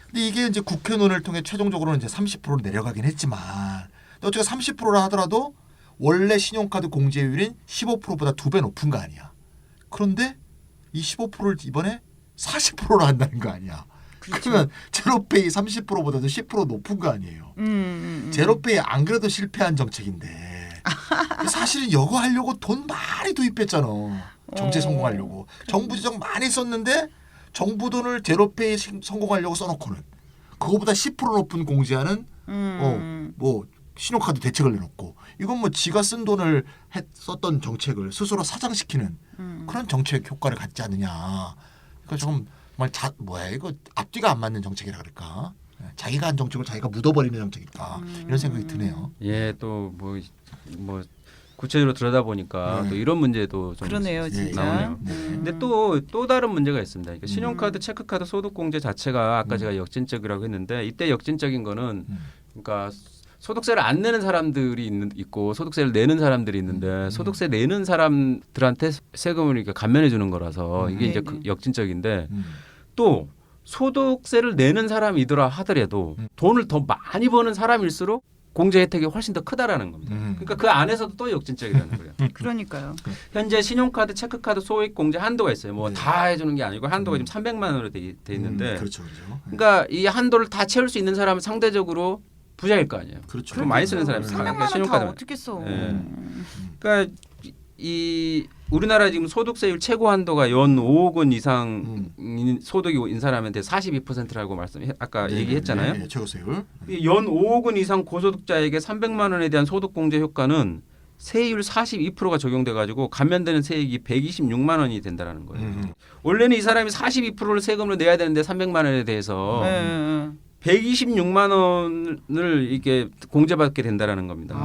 근데 이게 이제 국회논의를 통해 최종적으로는 이제 30%로 내려가긴 했지만 어쨌든 30%라 하더라도 원래 신용카드 공제율인 15%보다 2배 높은 거 아니야. 그런데 이 15%를 이번에 40%로 한다는 거 아니야. 그러면 제로페이 30%보다도 10% 높은 거 아니에요. 제로페이 안 그래도 실패한 정책인데 사실은 이거 하려고 돈 많이 도입했잖아. 정책 성공하려고. 정부 재정 많이 썼는데 정부 돈을 제로페이 성공하려고 써놓고는 그거보다 10% 높은 공제하는 뭐 신용카드 대책을 내놓고 이건 뭐 지가 쓴 돈을 썼던 정책을 스스로 사장시키는 그런 정책 효과를 갖지 않느냐. 그러니까 좀 정말 이거 앞뒤가 안 맞는 정책이라 그럴까. 자기가 한 정책을 자기가 묻어버리는 정책일까 이런 생각이 드네요. 예, 또 뭐 구체적으로 들여다 보니까 또 이런 문제도 좀 그러네요, 진짜. 나오네요. 근데 또 다른 문제가 있습니다. 그러니까 신용카드, 체크카드 소득 공제 자체가 아까 제가 역진적이라고 했는데 이때 역진적인 거는 그러니까 소득세를 안 내는 사람들이 있고 소득세를 내는 사람들이 있는데 소득세 내는 사람들한테 세금을 이렇게 감면해 주는 거라서 이게 이제 네네. 역진적인데 또 소득세를 내는 사람이더라 하더라도 돈을 더 많이 버는 사람일수록 공제 혜택이 훨씬 더 크다라는 겁니다. 그러니까 그 안에서도 또 역진적이라는 거예요. 그러니까요. 현재 신용카드, 체크카드 소액 공제 한도가 있어요. 뭐 네. 다 해주는 게 아니고 한도가 지금 300만 원으로 돼 있는데, 그렇죠, 그렇죠. 그러니까 이 한도를 다 채울 수 있는 사람은 상대적으로 부자일 거 아니에요. 그렇죠. 좀 많이 쓰는 사람이 300만 원 다 어떻게 써? 네. 그러니까 이 우리나라 지금 소득세율 최고 한도가 연 5억 원 이상 소득인 사람한테 42%라고 아까 얘기했잖아요. 네, 최고세율. 연 5억 원 이상 고소득자에게 300만 원에 대한 소득 공제 효과는 세율 42%가 적용돼 가지고 감면되는 세액이 126만 원이 된다라는 거예요. 원래는 이 사람이 42%를 세금을 내야 되는데 300만 원에 대해서 126만 원을 이게 공제받게 된다라는 겁니다.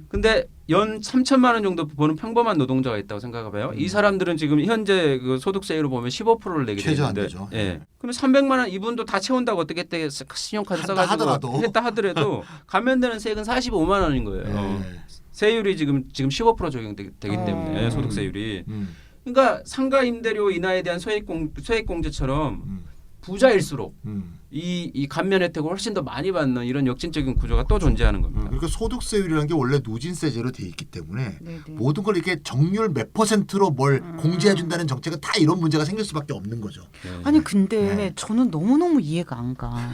근데 연 3천만 원 정도 버는 평범한 노동자가 있다고 생각해봐요. 이 사람들은 지금 현재 그 소득세율로 보면 15%를 내게 되는데, 최저안되죠. 예. 그러면 300만 원 이분도 다 채운다고 어떻게 했대? 신용카드 써가지고 했다 하더라도 감면되는 세액은 45만 원인 거예요. 네. 세율이 지금 15% 적용되기 때문에 소득세율이. 그러니까 상가 임대료 인하에 대한 소액 공제처럼 부자일수록 이 감면 혜택을 훨씬 더 많이 받는 이런 역진적인 구조가 또 존재하는 겁니다. 그러니까 소득세율이라는 게 원래 누진세제로 돼 있기 때문에 네네. 모든 걸 이렇게 정률 몇 %로 뭘 공제해 준다는 정책은 다 이런 문제가 생길 수밖에 없는 거죠. 아니 근데 네. 저는 너무너무 이해가 안 가.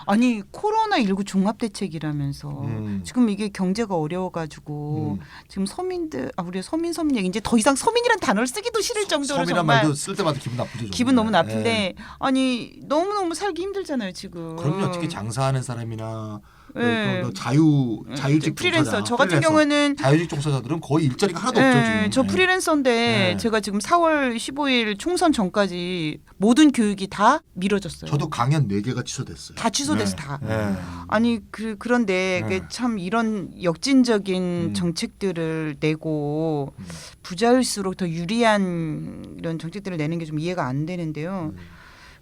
아니 코로나19 종합대책이라면서 지금 이게 경제가 어려워가지고 지금 서민들 우리 서민 얘기 이제 더 이상 서민이란 단어를 쓰기도 싫을 정도로 서민이란 정말 말도 쓸 때마다 기분 나쁘죠. 정말. 기분 너무 나쁜데 네. 아니 너무너무 살기 힘들잖아요 지금. 그럼요. 특히 장사하는 사람이나 네. 또 자유직 프리랜서 종사자, 저 같은 프리랜서, 경우에는 자유직 종사자들은 거의 일자리가 하나도 없죠 지금. 저 프리랜서인데 네. 제가 제가 지금 4월 15일 총선 전까지 모든 교육이 다 미뤄졌어요. 저도 강연 4개가 취소됐어요. 다 취소돼서 네. 다. 네. 아니 그런데 네. 참 이런 역진적인 정책들을 내고 부자일수록 더 유리한 이런 정책들을 내는 게 좀 이해가 안 되는데요.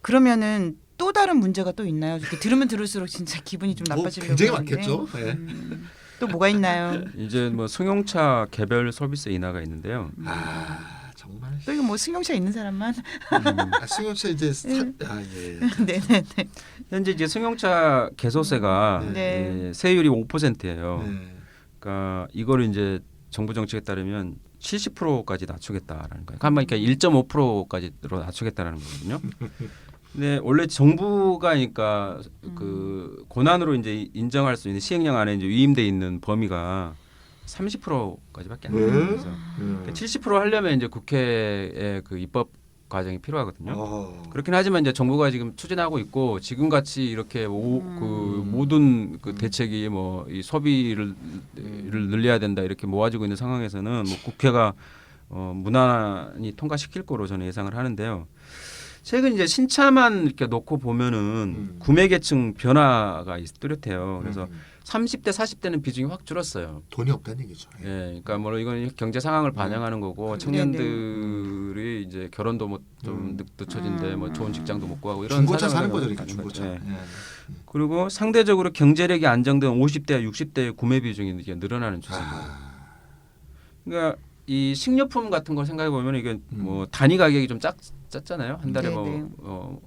그러면은 또 다른 문제가 또 있나요? 이렇게 들으면 들을수록 진짜 기분이 좀 나빠지려고 굉장히 하는데. 많겠죠. 네. 또 뭐가 있나요? 이제 뭐 승용차 개별 서비스 인하가 있는데요. 아 정말. 또 이거 뭐 승용차 있는 사람만? 승용차 이제 예. 네네네. 현재 이제 승용차 개소세가 네. 세율이 5%예요. 네. 그러니까 이거를 이제 정부 정책에 따르면 70%까지 낮추겠다라는 거예요. 그러니까 1.5%까지로 낮추겠다라는 거거든요. 근데 원래 정부가 그러니까 그 고난으로 이제 인정할 수 있는 시행령 안에 이제 위임돼 있는 범위가 30%까지밖에 안 돼요. 그래서 70% 하려면 이제 국회의 그 입법 과정이 필요하거든요. 그렇긴 하지만 이제 정부가 지금 추진하고 있고 지금 같이 이렇게 그 모든 그 대책이 뭐 이 소비를 늘려야 된다 이렇게 모아지고 있는 상황에서는 뭐 국회가 무난히 통과시킬 거로 저는 예상을 하는데요. 최근 이제 신차만 이렇게 놓고 보면은 구매 계층 변화가 뚜렷해요. 그래서 30대 40대는 비중이 확 줄었어요. 돈이 없다는 얘기죠. 예, 그러니까 뭐 이건 경제 상황을 반영하는 거고 청년들이 이제 결혼도 뭐 좀 늦춰진데 뭐 좋은 직장도 못 구하고 이런 중고차 사는 사정을 거죠, 그러니까 가지고 중고차. 예. 그리고 상대적으로 경제력이 안정된 50대, 60대의 구매 비중이 이게 늘어나는 추세입니다. 그러니까 이 식료품 같은 걸 생각해 보면 이게 뭐 단위 가격이 좀 작잖아요. 한 달에 뭐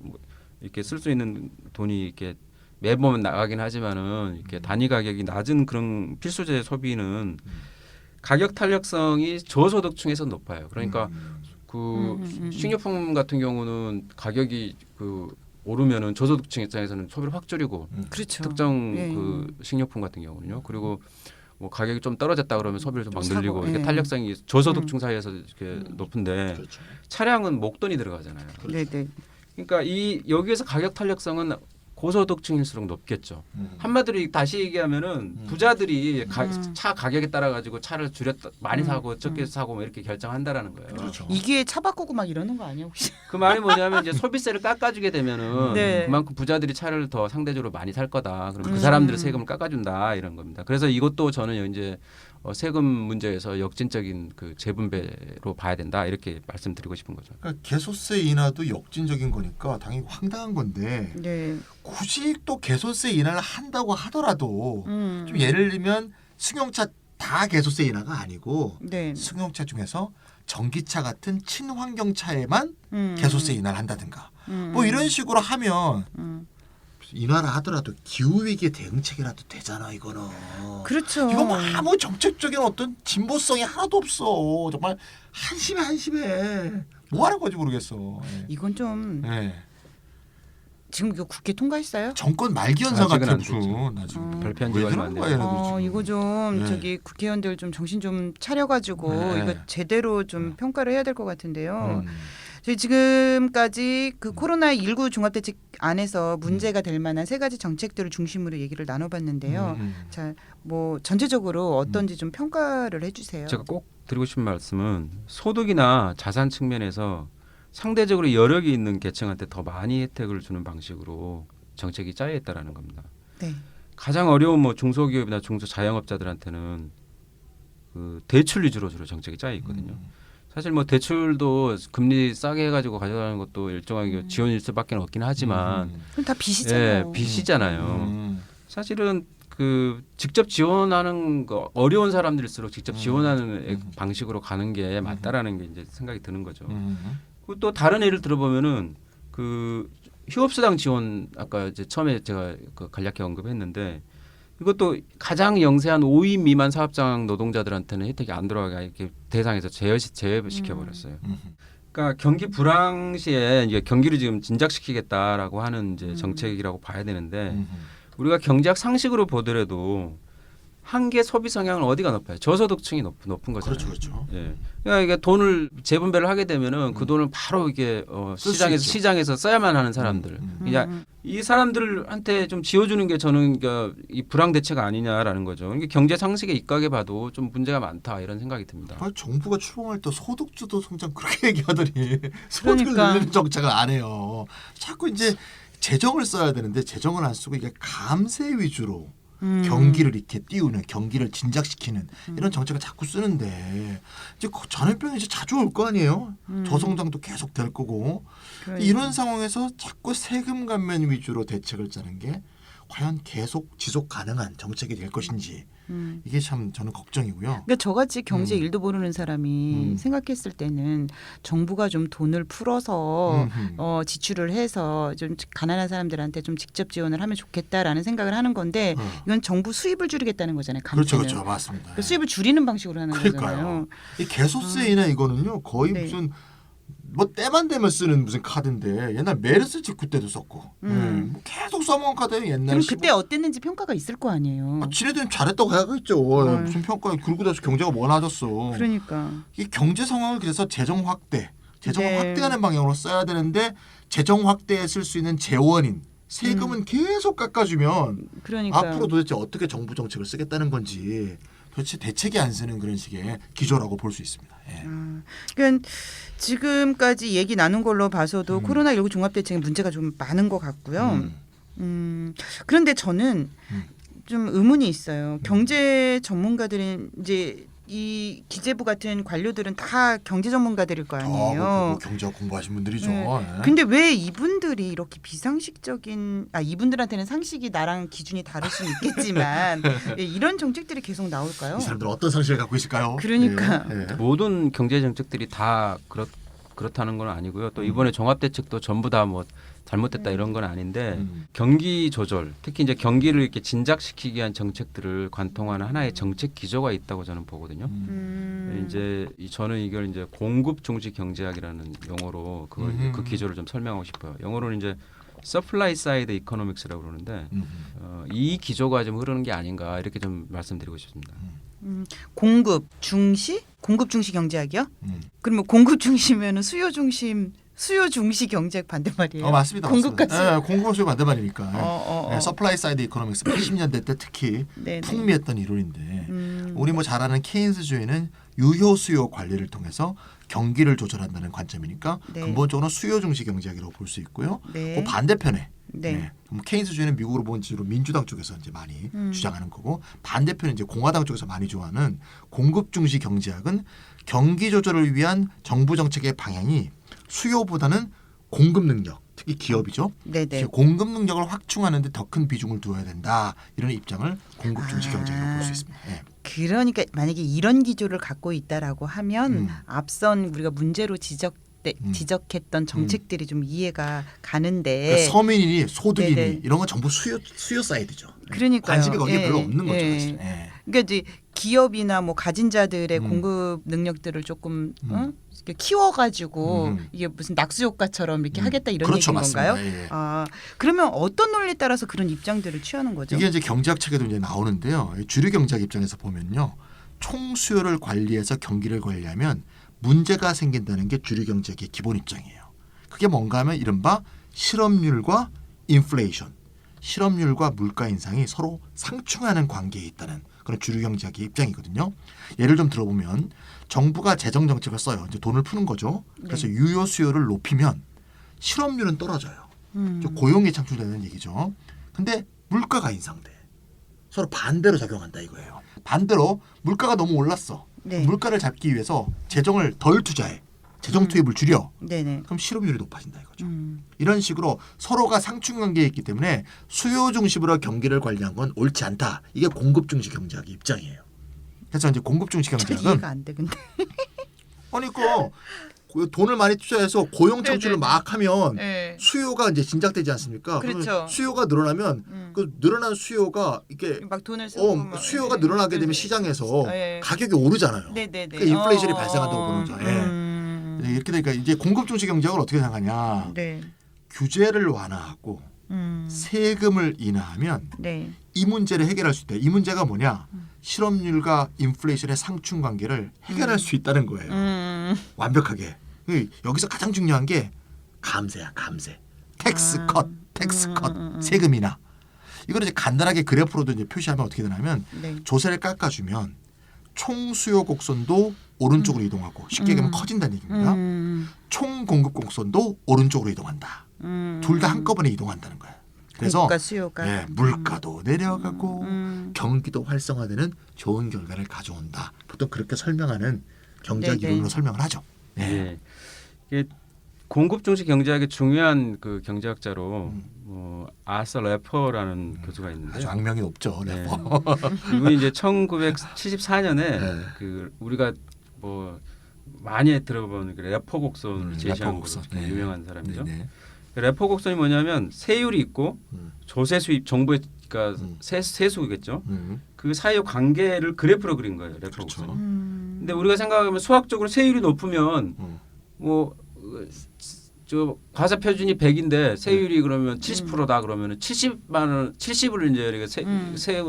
이렇게 쓸 수 있는 돈이 이렇게 매번 나가긴 하지만은 이렇게 단위 가격이 낮은 그런 필수재 소비는 가격 탄력성이 저소득층에서 높아요. 그러니까 그 식료품 같은 경우는 가격이 그 오르면은 저소득층 입장에서는 소비를 확 줄이고 그렇죠. 특정 그 식료품 같은 경우는요. 그리고 뭐 가격이 좀 떨어졌다 그러면 소비를 좀 막 늘리고 이렇게 탄력성이 저소득층 사이에서 이렇게 높은데 그렇죠. 차량은 목돈이 들어가잖아요. 네네. 그러니까 이 여기에서 가격 탄력성은 고소득층일수록 높겠죠. 한마디로 다시 얘기하면은 부자들이 차 가격에 따라 가지고 차를 줄였다 많이 사고 적게 사고 뭐 이렇게 결정한다라는 거예요. 그렇죠. 이게 차 바꾸고 막 이러는 거 아니에요 혹시? 그 말이 뭐냐면 이제 소비세를 깎아주게 되면은 네. 그만큼 부자들이 차를 더 상대적으로 많이 살 거다. 그럼 그 사람들의 세금을 깎아준다 이런 겁니다. 그래서 이것도 저는 이제 세금 문제에서 역진적인 그 재분배로 봐야 된다 이렇게 말씀드리고 싶은 거죠. 그러니까 개소세 인하도 역진적인 거니까 당연히 황당한 건데 네. 굳이 또 개소세 인하를 한다고 하더라도 좀 예를 들면 승용차 다 개소세 인하가 아니고 네. 승용차 중에서 전기차 같은 친환경차에만 개소세 인하를 한다든가 뭐 이런 식으로 하면 인하를 하더라도 기후위기에 대응책이라도 되잖아 이거는. 그렇죠. 이거 뭐 아무 정책적인 어떤 진보성이 하나도 없어. 정말 한심해. 뭐 하는 건지 모르겠어. 예. 이건 좀 예. 지금 이거 국회 통과했어요? 정권 말기 현상 아직은 같아 안 무슨. 나 지금 발표한 왜 지가 얼마 그런 안 거야, 됐어요. 얘네들 지금. 이거 좀 네. 저기 국회의원들 좀 정신 좀 차려가지고 네. 이거 제대로 좀 평가를 해야 될 것 같은데요. 저희 지금까지 그 코로나19 종합대책 안에서 문제가 될 만한 세 가지 정책들을 중심으로 얘기를 나눠봤는데요. 자, 뭐 전체적으로 어떤지 좀 평가를 해주세요. 제가 꼭 드리고 싶은 말씀은 소득이나 자산 측면에서 상대적으로 여력이 있는 계층한테 더 많이 혜택을 주는 방식으로 정책이 짜여 있다라는 겁니다. 네. 가장 어려운 뭐 중소기업이나 중소자영업자들한테는 그 대출 위주로 주로 정책이 짜여 있거든요. 사실 뭐 대출도 금리 싸게 해가지고 가져가는 것도 일정하게 지원일 수밖에 없긴 하지만 그럼 다 빚이잖아요. 예, 빚이잖아요. 사실은 그 직접 지원하는 거 어려운 사람들일수록 직접 지원하는 방식으로 가는 게 맞다라는 게 이제 생각이 드는 거죠. 그리고 또 다른 예를 들어보면은 그 휴업수당 지원 아까 이제 처음에 제가 그 간략히 언급했는데 이것도 가장 영세한 5인 미만 사업장 노동자들한테는 혜택이 안 들어가게 이렇게 대상에서 제외시켜 버렸어요. 그러니까 경기 불황 시에 이제 경기를 지금 진작시키겠다라고 하는 이제 정책이라고 봐야 되는데 우리가 경제학 상식으로 보더라도 한계 소비 성향은 어디가 높아요? 저소득층이 높은 거잖아요. 그렇죠. 예. 그러니까 이게 돈을 재분배를 하게 되면은 그 돈을 바로 이게 시장에서 써야만 하는 사람들. 그냥 이 사람들한테 좀 지어주는 게 저는 그러니까 이 불황 대책 아니냐라는 거죠. 이게 경제 상식에 입각해 봐도 좀 문제가 많다 이런 생각이 듭니다. 아, 정부가 출범할 때 소득주도 성장 그렇게 얘기하더니 소득을 그러니까. 늘리는 정책을 안 해요. 자꾸 이제 재정을 써야 되는데 재정을 안 쓰고 이게 감세 위주로 경기를 이렇게 띄우는 경기를 진작시키는 이런 정책을 자꾸 쓰는데 이제 전염병이 이제 자주 올 거 아니에요. 저성장도 계속 될 거고 그러니까. 이런 상황에서 자꾸 세금 감면 위주로 대책을 짜는 게 과연 계속 지속 가능한 정책이 될 것인지 이게 참 저는 걱정이고요. 그러니까 저같이 경제 일도 모르는 사람이 생각했을 때는 정부가 좀 돈을 풀어서 지출을 해서 좀 가난한 사람들한테 좀 직접 지원을 하면 좋겠다라는 생각을 하는 건데 이건 정부 수입을 줄이겠다는 거잖아요. 그렇죠, 감세는. 그렇죠, 맞습니다. 그러니까 수입을 줄이는 방식으로 하는 그러니까요. 거잖아요. 이 개소세이나 이거는요 거의 네. 무슨 뭐 때만 되면 쓰는 무슨 카드인데 옛날 메르스 직후 때도 썼고 뭐 계속 써먹은 카드예요 옛날. 그럼 그때 어땠는지 평가가 있을 거 아니에요. 지네들은 잘했다고 해야겠죠. 무슨 평가에 굴고 다시 경제가 뭐 나아졌어. 그러니까. 이 경제 상황을 그래서 재정을 네. 확대하는 방향으로 써야 되는데 재정 확대에 쓸 수 있는 재원인 세금은 계속 깎아주면 그러니까. 앞으로 도대체 어떻게 정부 정책을 쓰겠다는 건지 도대체 대책이 안 쓰는 그런 식의 기조라고 볼 수 있습니다. 예. 그러니까 지금까지 얘기 나눈 걸로 봐서도 코로나19 종합대책에 문제가 좀 많은 것 같고요. 그런데 저는 좀 의문이 있어요. 경제 전문가들은 이제 이 기재부 같은 관료들은 다 경제 전문가들일 거 아니에요. 경제학 공부하신 분들이죠. 네. 예. 근데 왜 이분들이 이렇게 비상식적인 이분들한테는 상식이 나랑 기준이 다를 수는 있겠지만 예, 이런 정책들이 계속 나올까요? 이 사람들은 어떤 상식을 갖고 있을까요? 그러니까. 예. 예. 모든 경제 정책들이 다 그렇다는 건 아니고요. 또 이번에 종합대책도 전부 다 뭐 잘못됐다 이런 건 아닌데 경기 조절, 특히 이제 경기를 이렇게 진작시키기 위한 정책들을 관통하는 하나의 정책 기조가 있다고 저는 보거든요. 이제 저는 이걸 이제 공급 중시 경제학이라는 용어로 그 기조를 좀 설명하고 싶어요. 영어로는 이제 서플라이 사이드 이코노믹스라고 그러는데 이 기조가 좀 흐르는 게 아닌가 이렇게 좀 말씀드리고 싶습니다. 공급 중시 경제학이요? 그러면 공급 중시면은 수요 중시 경제학 반대말이에요. 맞습니다. 공급과 맞습니다. 예, 공급과 수요 반대말이니까. 어. 서플라이 사이드 이코노믹스 80년대 때 특히 네네. 풍미했던 이론인데 우리 뭐 잘 아는 케인스주의는 유효 수요 관리를 통해서 경기를 조절한다는 관점이니까 네. 근본적으로 수요 중시 경제학이라고 볼 수 있고요. 네. 그 반대편에 네. 케인스주의는 미국으로 본 주로 민주당 쪽에서 이제 많이 주장하는 거고 반대편은 이제 공화당 쪽에서 많이 좋아하는 공급 중시 경제학은 경기 조절을 위한 정부 정책의 방향이 수요보다는 공급 능력, 특히 기업이죠. 네네. 공급 능력을 확충하는데 더 큰 비중을 두어야 된다. 이런 입장을 공급 중시 경제학이라고 볼 수 있습니다. 예. 그러니까 만약에 이런 기조를 갖고 있다라고 하면 앞선 우리가 문제로 지적했던 정책들이 좀 이해가 가는데 그러니까 서민이니 소득이니 네네. 이런 건 전부 수요 사이드죠. 그러니까요. 관심이 거기에 예, 별로 없는 거죠. 예. 사실. 예. 그러니까 이제 기업이나 뭐 가진 자들의 공급 능력들을 조금 이렇게 키워가지고 이게 무슨 낙수 효과처럼 이렇게 하겠다 이런 그렇죠, 얘기인 맞습니다. 건가요? 예, 예. 그러면 어떤 논리에 따라서 그런 입장들을 취하는 거죠? 이게 이제 경제학 책에도 이제 나오는데요. 주류 경제학 입장에서 보면요, 총 수요를 관리해서 경기를 관리하면 문제가 생긴다는 게 주류 경제학의 기본 입장이에요. 그게 뭔가 하면 이른바 실업률과 인플레이션, 실업률과 물가 인상이 서로 상충하는 관계에 있다는 그런 주류 경제학의 입장이거든요. 예를 좀 들어보면 정부가 재정 정책을 써요. 이제 돈을 푸는 거죠. 그래서 유효 수요를 높이면 실업률은 떨어져요. 고용이 창출되는 얘기죠. 근데 물가가 인상돼. 서로 반대로 작용한다 이거예요. 반대로 물가가 너무 올랐어. 네. 물가를 잡기 위해서 재정을 덜 투자해. 재정 투입을 줄여. 네네. 그럼 실업률이 높아진다 이거죠. 이런 식으로 서로가 상충관계에 있기 때문에 수요 중심으로 경기를 관리한 건 옳지 않다. 이게 공급 중시 경제학의 입장이에요. 그래서 이제 공급 중시 잘 경제학은 이해가 안 돼 근데. 그 돈을 많이 투자해서 고용 창출을 네네. 막 하면 네. 수요가 이제 진작되지 않습니까? 그렇죠. 그러면 수요가 늘어나면 그 늘어난 수요가 이게 막 돈을 쓰고 막, 수요가 늘어나게 되면 시장에서 예. 가격이 오르잖아요. 네네네. 그러니까 인플레이션이 발생한다고 보는 거예요. 네, 이렇게 되니까 이제 공급 중시 경제학을 어떻게 생각하냐? 네. 규제를 완화하고 세금을 인하하면 네. 이 문제를 해결할 수 있다. 이 문제가 뭐냐? 실업률과 인플레이션의 상충 관계를 해결할 수 있다는 거예요. 완벽하게. 여기서 가장 중요한 게 감세야, 감세. 텍스 컷, 세금이나. 이걸 이제 간단하게 그래프로도 이제 표시하면 어떻게 되냐면 네. 조세를 깎아주면 총 수요 곡선도 오른쪽으로 이동하고 쉽게 얘기하면 커진다는 얘기입니다. 총 공급 곡선도 오른쪽으로 이동한다. 둘 다 한꺼번에 이동한다는 거예요. 그래서 공급과 수요가 예, 물가도 내려가고 경기도 활성화되는 좋은 결과를 가져온다. 보통 그렇게 설명하는 경제학 네네. 이론으로 설명을 하죠. 예. 예. 이게 공급 중시 경제학의 중요한 그 경제학자로 아서 래퍼라는 교수가 있는데 아주 악명이 높죠. 네. 래퍼. 이분이 이제 1974년에 네. 그 우리가 뭐 많이 들어본 그 래퍼 곡선을 제시한 래퍼 곡선. 걸로 유명한 사람이죠. 네. 그 래퍼 곡선이 뭐냐면 세율이 있고 조세 수입 정부의 그러니까 세수겠죠. 그 사이의 관계를 그래프로 그린 거예요. 래퍼 그렇죠. 곡선이. 근데 우리가 생각하면 수학적으로 세율이 높으면 뭐 저 과세 표준이 100인데 세율이 그러면 70%다 그러면 70만 원 70을 이제 우리가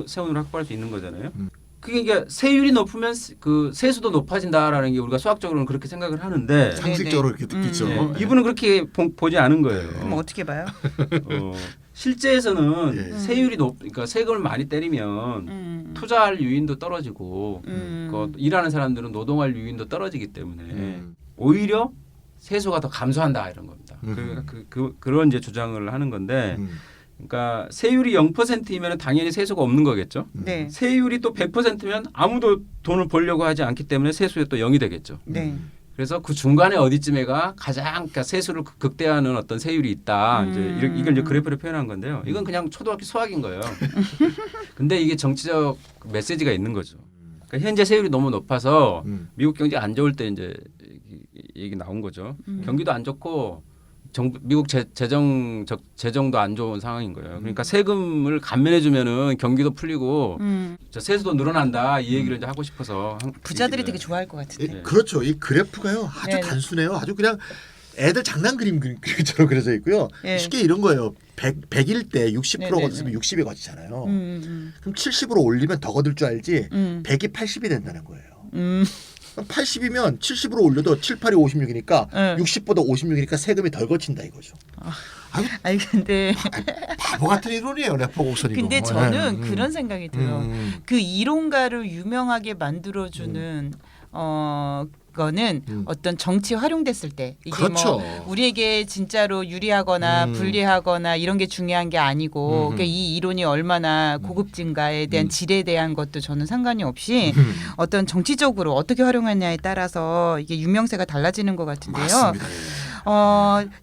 세원으로 확보할 수 있는 거잖아요. 그게 이게 세율이 높으면 그 세수도 높아진다라는 게 우리가 수학적으로는 그렇게 생각을 하는데 상식적으로 이렇게 듣겠죠. 네, 이분은 그렇게 보지 않은 거예요. 그럼 어떻게 봐요? 실제에서는 예. 세율이 그러니까 세금을 많이 때리면 투자할 유인도 떨어지고 그 일하는 사람들은 노동할 유인도 떨어지기 때문에 오히려 세수가 더 감소한다 이런 겁니다. 그런 이제 주장을 하는 건데, 그러니까 세율이 0%이면 당연히 세수가 없는 거겠죠. 네. 세율이 또 100%면 아무도 돈을 벌려고 하지 않기 때문에 세수에 또 0이 되겠죠. 네. 그래서 그 중간에 어디쯤에가 가장 그러니까 세수를 극대화하는 어떤 세율이 있다. 이제 이걸 이제 그래프로 표현한 건데요. 이건 그냥 초등학교 수학인 거예요. 근데 이게 정치적 메시지가 있는 거죠. 그러니까 현재 세율이 너무 높아서 미국 경제가 안 좋을 때 이제 얘기 나온 거죠. 경기도 안 좋고 미국 재정도 안 좋은 상황인 거예요. 그러니까 세금을 감면해 주면은 경기도 풀리고 세수도 늘어난다 이 얘기를 이제 하고 싶어서 부자들이 되게 좋아할 것 같은데. 네. 그렇죠. 이 그래프가요 아주 네네. 단순해요. 아주 그냥 애들 장난 그림처럼 그려져 있고요. 네. 쉽게 이런 거예요. 100일 때 60% 네네네. 거두면 60이 거치잖아요. 그럼 70으로 올리면 더 거둘 줄 알지 100이 80이 된다는 거예요. 80이면 70으로 올려도 7, 8이 56이니까 네. 60보다 56이니까 세금이 덜 거친다 이거죠. 아니 근데 바보 같은 이론이에요. 래퍼 곡선이고. 근데 저는 그런 생각이 들어요. 음. 그 이론가를 유명하게 만들어주는 거는 어떤 정치 활용됐을 때 이게 그렇죠. 뭐 우리에게 진짜로 유리하거나 불리하거나 이런 게 중요한 게 아니고 그러니까 이 이론이 얼마나 고급진가에 대한 질에 대한 것도 저는 상관이 없이 어떤 정치적으로 어떻게 활용하냐에 따라서 이게 유명세가 달라지는 것 같은데요. 맞습니다.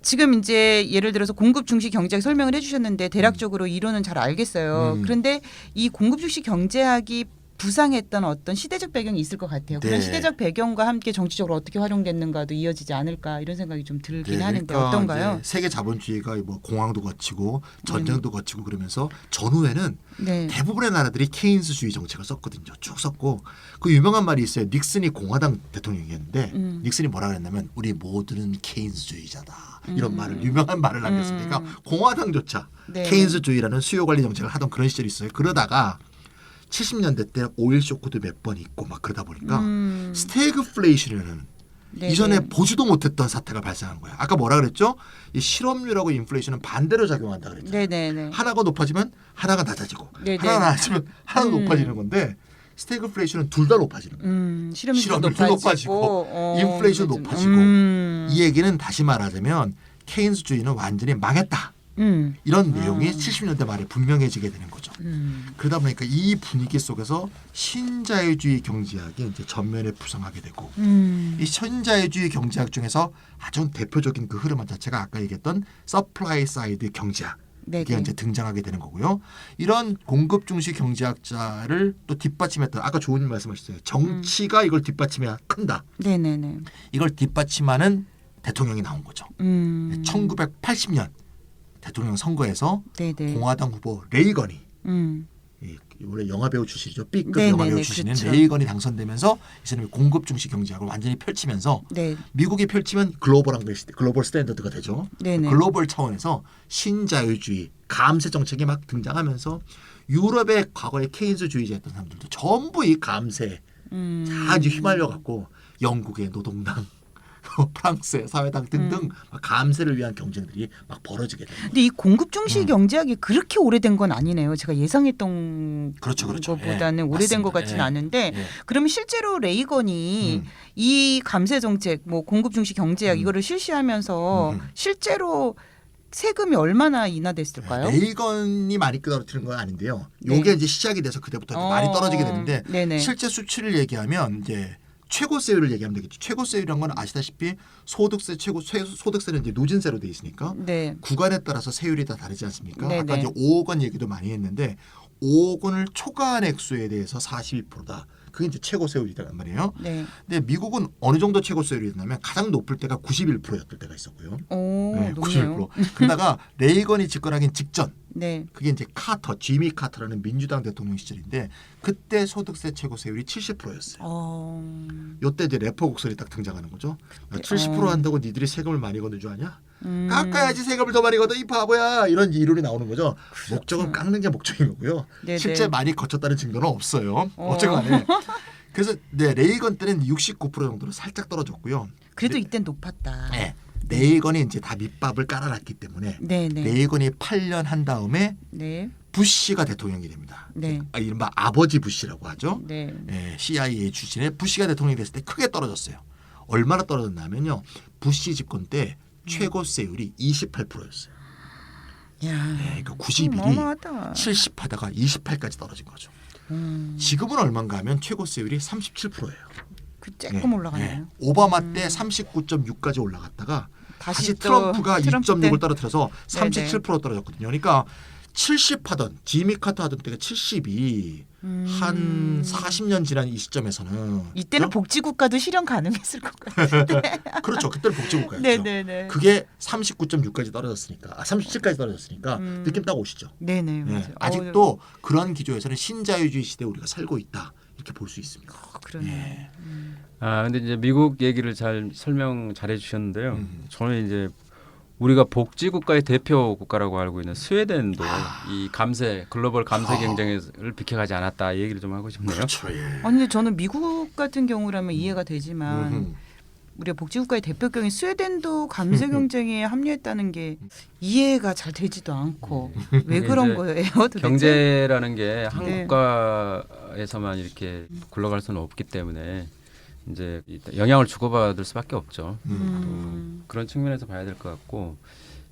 지금 이제 예를 들어서 공급 중시 경제학 설명을 해주셨는데 대략적으로 이론은 잘 알겠어요. 그런데 이 공급 중시 경제학이 부상했던 어떤 시대적 배경이 있을 것 같아요. 그런 네. 시대적 배경과 함께 정치적으로 어떻게 활용됐는가도 이어지지 않을까 이런 생각이 좀 들긴 네, 하는데 그러니까 어떤가요? 이제 세계 자본주의가 뭐 공황도 거치고 전쟁도 거치고 그러면서 전후에는 네. 대부분의 나라들이 케인스주의 정책을 썼거든요. 쭉 썼고 그 유명한 말이 있어요. 닉슨이 공화당 대통령이었는데 닉슨이 뭐라 그랬냐면 우리 모두는 케인스주의자다. 이런 말을 유명한 말을 남겼습니다. 그러니까 공화당조차 네. 케인스주의라는 수요 관리 정책을 하던 그런 시절이 있어요. 그러다가 70년대 때 오일 쇼크도 몇 번 있고 막 그러다 보니까 스태그플레이션이라는 네네. 이전에 보지도 못했던 사태가 발생한 거야. 아까 뭐라 그랬죠? 이 실업률하고 인플레이션은 반대로 작용한다 그랬죠. 네네네. 하나가 높아지면 하나가 낮아지고 네네. 하나가 낮아지면 하나가 높아지는 건데 스태그플레이션은 둘 다 높아지는 거예요. 실업률도 실업률도 높아지고 인플레이션도 높아지고 이 얘기는 다시 말하자면 케인스주의는 완전히 망했다. 이런 내용이 70년대 말에 분명해지게 되는 거죠. 그러다 보니까 이 분위기 속에서 신자유주의 경제학이 이제 전면에 부상하게 되고 이 신자유주의 경제학 중에서 아주 대표적인 그 흐름 자체가 아까 얘기했던 서플라이 사이드 경제학 이게 네네. 이제 등장하게 되는 거고요. 이런 공급 중시 경제학자를 또 뒷받침했던 아까 조은님 말씀하셨어요. 정치가 이걸 뒷받침해야 큰다. 네네네. 이걸 뒷받침하는 대통령이 나온 거죠. 1980년 대통령 선거에서 네네. 공화당 후보 레이건이 원래 영화 배우 출신이죠. B급 네네네, 영화 배우 출신인 그렇죠. 레이건이 당선되면서 이 사람이 공급 중시 경제학을 완전히 펼치면서 네. 미국이 펼치면 글로벌 스탠더드가 되죠. 네네. 글로벌 차원에서 신자유주의, 감세 정책이 막 등장하면서 유럽의 과거의 케인스주의자였던 사람들도 전부 이 감세 다 이제 휘말려 갖고 영국의 노동당 프랑스의 사회당 등등 감세를 위한 경쟁들이 막 벌어지게 되는 거예요. 근데 이 공급 중시 경제학이 그렇게 오래된 건 아니네요. 제가 예상했던 그렇죠. 것보다는 예, 오래된 것 맞습니다. 같지는 예. 않은데 예. 그러면 실제로 레이건이 이 감세 정책, 뭐 공급 중시 경제학 이거를 실시하면서 실제로 세금이 얼마나 인하됐을까요? 레이건이 많이 떨어뜨린 건 아닌데요. 네. 요게 이제 시작이 돼서 그때부터 많이 떨어지게 되는데 네네. 실제 수치를 얘기하면 이제 최고세율을 얘기하면 되겠죠. 최고세율이란 건 아시다시피 소득세는 이제 누진세로 돼 있으니까 네. 구간에 따라서 세율이 다 다르지 않습니까? 네네. 아까 이제 5억 원 얘기도 많이 했는데 5억 원을 초과한 액수에 대해서 42%다. 그게 이제 최고세율이란 말이에요. 네. 근데 미국은 어느 정도 최고세율이었냐면 가장 높을 때가 91%였을 때가 있었고요. 오, 네, 높네요. 91%. 그러다가 레이건이 집권하기 직전 네. 그게 이제 지미 카터라는 민주당 대통령 시절인데 그때 소득세 최고세율이 70%였어요. 요때 이제 래퍼 곡설이 딱 등장하는 거죠. 야, 70% 한다고 니들이 세금을 많이 걷는 줄 아냐? 깎아야지 세금을 더 많이 걷어 이 바보야. 이런 이론이 나오는 거죠. 목적은 깎는 게 목적인 거고요. 네네. 실제 많이 거쳤다는 증거는 없어요. 어쨌간에. 그래서 네, 레이건 때는 69% 정도로 살짝 떨어졌고요. 그래도 이땐 높았다. 네. 레이건이 이제 다 밑밥을 깔아놨기 때문에 네네. 레이건이 8년 한 다음에 네. 부시가 대통령이 됩니다. 네. 이른바 아버지 부시라고 하죠. 네. CIA 출신의 부시가 대통령이 됐을 때 크게 떨어졌어요. 얼마나 떨어졌냐면요. 부시 집권 때 최고세율이 28%였어요. 야. 네, 그러니까 91이 어마어마하다. 70하다가 28까지 떨어진 거죠. 지금은 얼마인가 하면 최고세율이 37%예요. 그 조금 올라가네요. 오바마 때 39.6까지 올라갔다가 다시 또 트럼프가 트럼프 2.6을 때. 떨어뜨려서 37% 네네. 떨어졌거든요. 그러니까 70 하던 지미 카터 하던 때가 70이 한 40년 지난 이 시점에서는 이때는 그죠? 복지국가도 실현 가능했을 것 같은데. 그렇죠. 그때는 복지국가였죠. 네네네. 그게 39.6까지 떨어졌으니까 37까지 떨어졌으니까 느낌 딱 오시죠. 네네. 네. 맞아요. 아직도 그런 기조에서는 신자유주의 시대에 우리가 살고 있다. 이렇게 볼 수 있습니다. 그러네요. 예. 근데 이제 미국 얘기를 잘 설명 잘해 주셨는데요. 저는 이제 우리가 복지 국가의 대표 국가라고 알고 있는 스웨덴도 이 글로벌 감세 경쟁을 비켜가지 않았다 이 얘기를 좀 하고 싶네요. 그렇죠. 예. 아니 근데 저는 미국 같은 경우라면 이해가 되지만 우리가 복지국가의 대표격인 스웨덴도 감세 경쟁에 합류했다는 게 이해가 잘 되지도 않고 왜 그런 이제 거예요? 도대체? 경제라는 게 한 네. 국가에서만 이렇게 굴러갈 수는 없기 때문에 이제 영향을 주고받을 수밖에 없죠. 또 그런 측면에서 봐야 될 것 같고,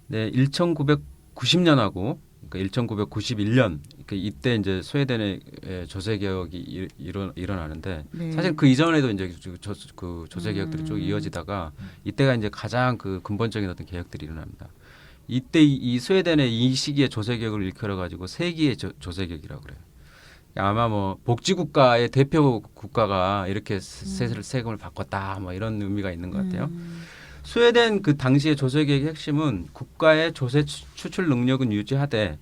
네, 1990년하고 그러니까 1991년 그러니까 이때 이제 스웨덴의 조세 개혁이 일어나는데 네. 사실 그 이전에도 이제 그 조세 개혁들이 쭉 이어지다가 이때가 이제 가장 그 근본적인 어떤 개혁들이 일어납니다. 이때 이 스웨덴의 이 시기에 조세 개혁을 일컬어 가지고 세기의 조세 개혁이라고 그래요. 아마 뭐 복지국가의 대표 국가가 이렇게 세금을 바꿨다 뭐 이런 의미가 있는 것 같아요. 스웨덴 그 당시의 조세 개혁의 핵심은 국가의 조세 추출 능력은 유지하되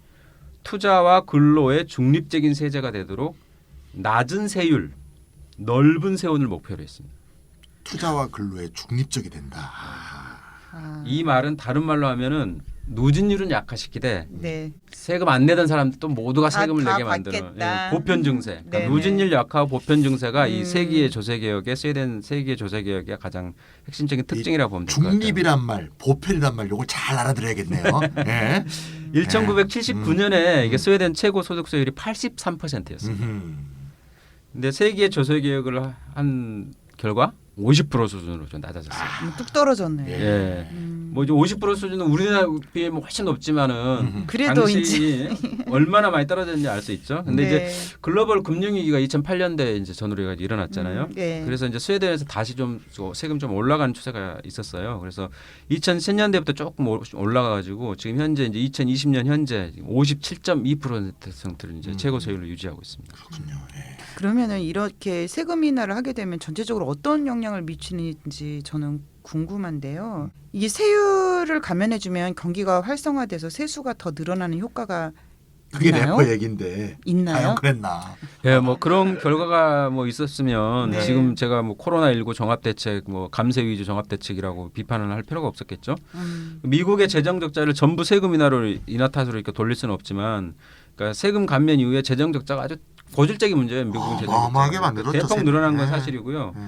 투자와 근로의 중립적인 세제가 되도록 낮은 세율, 넓은 세원을 목표로 했습니다. 투자와 근로에 중립적이 된다. 이 말은 다른 말로 하면은 누진율은 약화시키되 네. 세금 안 내던 사람들도 모두가 세금을 다 내게 만드는 받겠다. 보편 증세. 그러니까 네네. 누진율 약화와 보편 증세가 이 세기의 조세 개혁의 스웨덴 세기의 조세 개혁의 가장 핵심적인 특징이라고 보면 될 것 같아요. 중립이란 말, 보편이란 말 요걸 잘 알아들어야겠네요. 네. 1979년에 이게 스웨덴 최고 소득세율이 83%였어요. 근데 세기의 조세 개혁을 한 결과 50% 수준으로 좀 낮아졌어요. 뚝 떨어졌네. 예. 뭐 이제 50% 수준은 우리나라에 비해 뭐 훨씬 높지만은 그래도 당시 얼마나 많이 떨어졌는지 알 수 있죠. 근데 네. 이제 글로벌 금융위기가 2008년도에 이제 전후로 일어났잖아요. 네. 그래서 이제 스웨덴에서 다시 좀 세금 좀 올라가는 추세가 있었어요. 그래서 2010년대부터 조금 올라가가지고 지금 현재 이제 2020년 현재 57.2%를 이제 최고 세율로 유지하고 있습니다. 그렇군요. 예. 그러면은 이렇게 세금 인하를 하게 되면 전체적으로 어떤 영향을 미치는지 저는 궁금한데요. 이게 세율을 감면해주면 경기가 활성화돼서 세수가 더 늘어나는 효과가 그게 있나요? 래퍼 얘긴데. 있나요? 과연 그랬나? 예, 뭐 그런 결과가 뭐 있었으면 네. 지금 제가 뭐 코로나19 종합대책, 뭐 감세 위주 종합대책이라고 비판을 할 필요가 없었겠죠. 미국의 재정 적자를 전부 세금 인하 탓으로 이렇게 돌릴 수는 없지만, 그러니까 세금 감면 이후에 재정 적자가 아주 고질적인 문제예요. 미국은 재정 어마어마하게 적자가 만들었죠. 대폭 늘어난 건 네. 사실이고요. 네.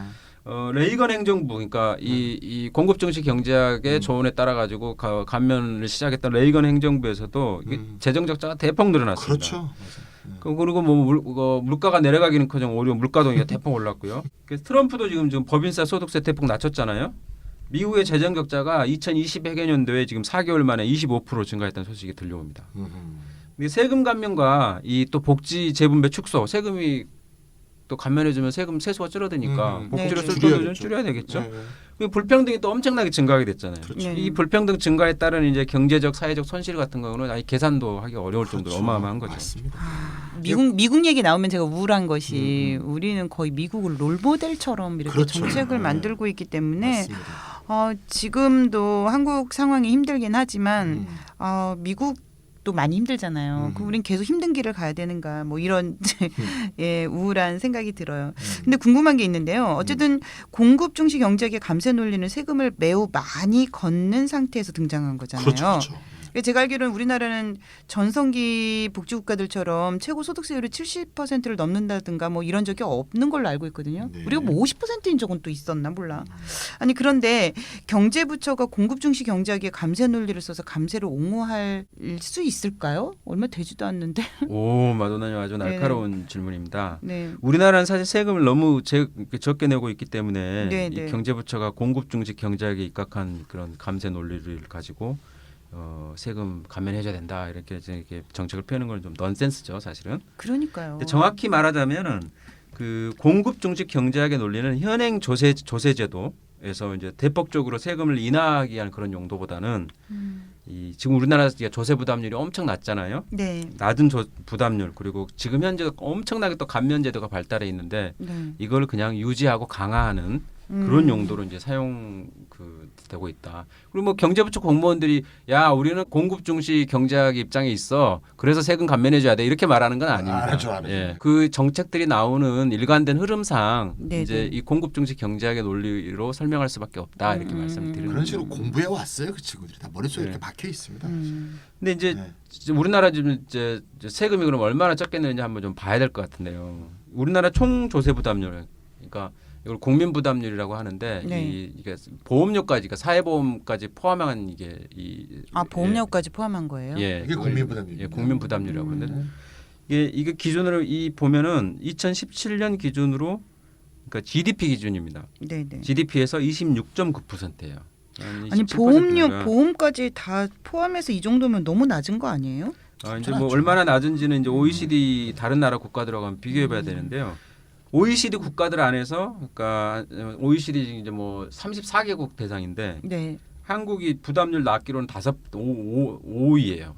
레이건 행정부, 그러니까 이 공급 증시 경제학의 조언에 따라 가지고 감면을 시작했던 레이건 행정부에서도 이게 재정 적자가 대폭 늘어났습니다. 그렇죠. 맞아요. 그리고 뭐 물가가 내려가기는커녕 오히려 물가도 대폭 올랐고요. 그래서 트럼프도 지금 법인세 소득세 대폭 낮췄잖아요. 미국의 재정 적자가 2020회계년도에 지금 4개월 만에 25% 증가했다는 소식이 들려옵니다. 근데 세금 감면과 이 또 복지 재분배 축소, 세금이 또 감면해주면 세수가 줄어드니까 복지로 네, 쓸 네. 돈을 좀 줄여야겠죠. 줄여야 되겠죠. 네. 그리고 불평등이 또 엄청나게 증가하게 됐잖아요. 그렇죠. 네. 이 불평등 증가에 따른 이제 경제적, 사회적 손실 같은 경우는 아예 계산도 하기 어려울 정도로 그렇죠. 어마어마한 거죠. 맞습니다. 미국 얘기 나오면 제가 우울한 것이 우리는 거의 미국을 롤모델처럼 이렇게 그렇죠. 정책을 네. 만들고 있기 때문에 맞습니다. 지금도 한국 상황이 힘들긴 하지만 미국도 많이 힘들잖아요. 그 우린 계속 힘든 길을 가야 되는가 뭐 이런 예, 우울한 생각이 들어요. 근데 궁금한 게 있는데요. 어쨌든 공급 중시 경제의 감세 논리는 세금을 매우 많이 걷는 상태에서 등장한 거잖아요. 그렇죠. 그렇죠. 제가 알기로는 우리나라는 전성기 복지국가들처럼 최고 소득세율이 70%를 넘는다든가 뭐 이런 적이 없는 걸로 알고 있거든요. 네. 우리가 뭐 50%인 적은 또 있었나 몰라. 아니 그런데 경제부처가 공급 중시 경제학의 감세 논리를 써서 감세를 옹호할 수 있을까요? 얼마 되지도 않는데. 오, 마도나님 아주 날카로운 질문입니다. 네. 우리나라는 사실 세금을 너무 적게 내고 있기 때문에 네, 이 네. 경제부처가 공급 중식 경제학에 입각한 그런 감세 논리를 가지고 세금 감면해줘야 된다 이렇게 정책을 펴는 건 좀 넌센스죠, 사실은. 그러니까요. 근데 정확히 말하자면은 그 공급 중식 경제학의 논리는 현행 조세제도에서 이제 대폭적으로 세금을 인하하기 위한 그런 용도보다는 이 지금 우리나라 조세 부담률이 엄청 낮잖아요. 네. 낮은 부담률 그리고 지금 현재 엄청나게 또 감면 제도가 발달해 있는데 네. 이걸 그냥 유지하고 강화하는 그런 용도로 이제 사용 되고 있다. 그리고 뭐 경제부처 공무원들이 야 우리는 공급 중시 경제학 입장에 있어. 그래서 세금 감면해줘야 돼 이렇게 말하는 건 아닙니다. 안 하죠. 예. 그 정책들이 나오는 일관된 흐름상 네네. 이제 이 공급 중시 경제학의 논리로 설명할 수밖에 없다 이렇게 말씀드리는 그런 식으로 거죠. 공부해 왔어요. 그 친구들이 다 머릿속에 네. 이렇게 박혀 있습니다. 근데 이제 네. 우리나라 지금 이제 세금이 그럼 얼마나 적겠는지 한번 좀 봐야 될 것 같은데요. 우리나라 총 조세 부담률, 그러니까 이걸 국민 부담률이라고 하는데 네. 이게 보험료까지, 그러니까 사회보험까지 포함한 이게 보험료까지 포함한 거예요? 예, 이게 국민 부담률이에요. 예, 국민 부담률이라고 그러는데 이게 기준으로 보면은 2017년 기준으로 그러니까 GDP 기준입니다. 네네. GDP에서 26.9%예요. 아니 보험까지 다 포함해서 이 정도면 너무 낮은 거 아니에요? 이제 뭐 얼마나 낮은지는 이제 OECD 다른 나라 국가들하고 한번 비교해봐야 되는데요. OECD 국가들 안에서 그러니까 OECD 이제 뭐 34개국 대상인데 네. 한국이 부담률 낮기로는 5위예요.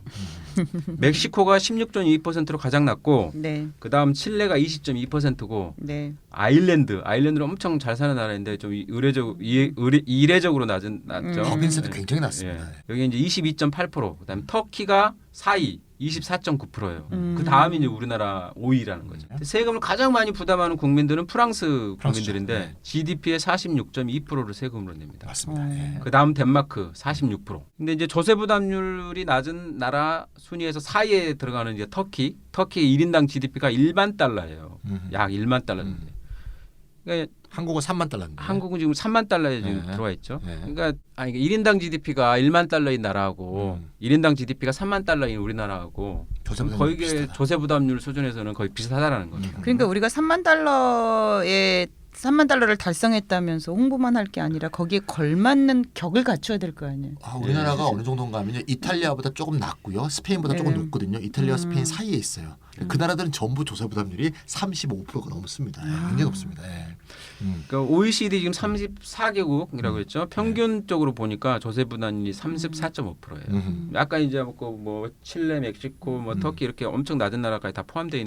멕시코가 16.2%로 가장 낮고 네. 그다음 칠레가 20.2%고 네. 아일랜드는 엄청 잘 사는 나라인데 좀 이례적으로 낮죠. 법인세도 굉장히 낮습니다. 예. 여기 이제 22.8%, 그다음에 터키가 4위 24.9%예요. 그 다음이 이제 우리나라 5위라는 거죠. 세금을 가장 많이 부담하는 국민들은 프랑스 국민들인데 네. GDP의 46.2%를 세금으로 냅니다. 맞습니다. 예. 그 다음 덴마크 46%. 근데 이제 조세 부담률이 낮은 나라 순위에서 4위에 들어가는 이제 터키의 1인당 GDP가 1만 달러예요. 약 1만 달러 정도. 그러니까 한국은 3만 달러인데. 한국은 지금 3만 달러에 지금 네. 들어와 있죠. 네. 그러니까 1인당 GDP가 1만 달러인 나라하고 1인당 GDP가 3만 달러인 우리나라하고 조세 부담률이 거의 비슷하다. 조세 부담률 수준에서는 거의 비슷하다라는 거죠. 그러니까 우리가 3만 달러를 달성했다면서 홍보만 할 게 아니라 거기에 걸맞는 격을 갖춰야 될 거 아니에요. 우리나라가 어느 정도인가 하면 이탈리아보다 조금 낮고요. 스페인보다 조금 높거든요. 이탈리아와 스페인 사이에 있어요. 그 나라들은 전부 조세 부담률이 35%가 넘습니다. 굉장히 높습니다. 예. 그러니까 OECD 지금 34개국이라고 했죠. 평균적으로 보니까 조세 부담률이 34.5%예요. 아까 이제 뭐 칠레, 멕시코, 뭐 터키 이렇게 엄청 낮은 나라까지 다 포함되어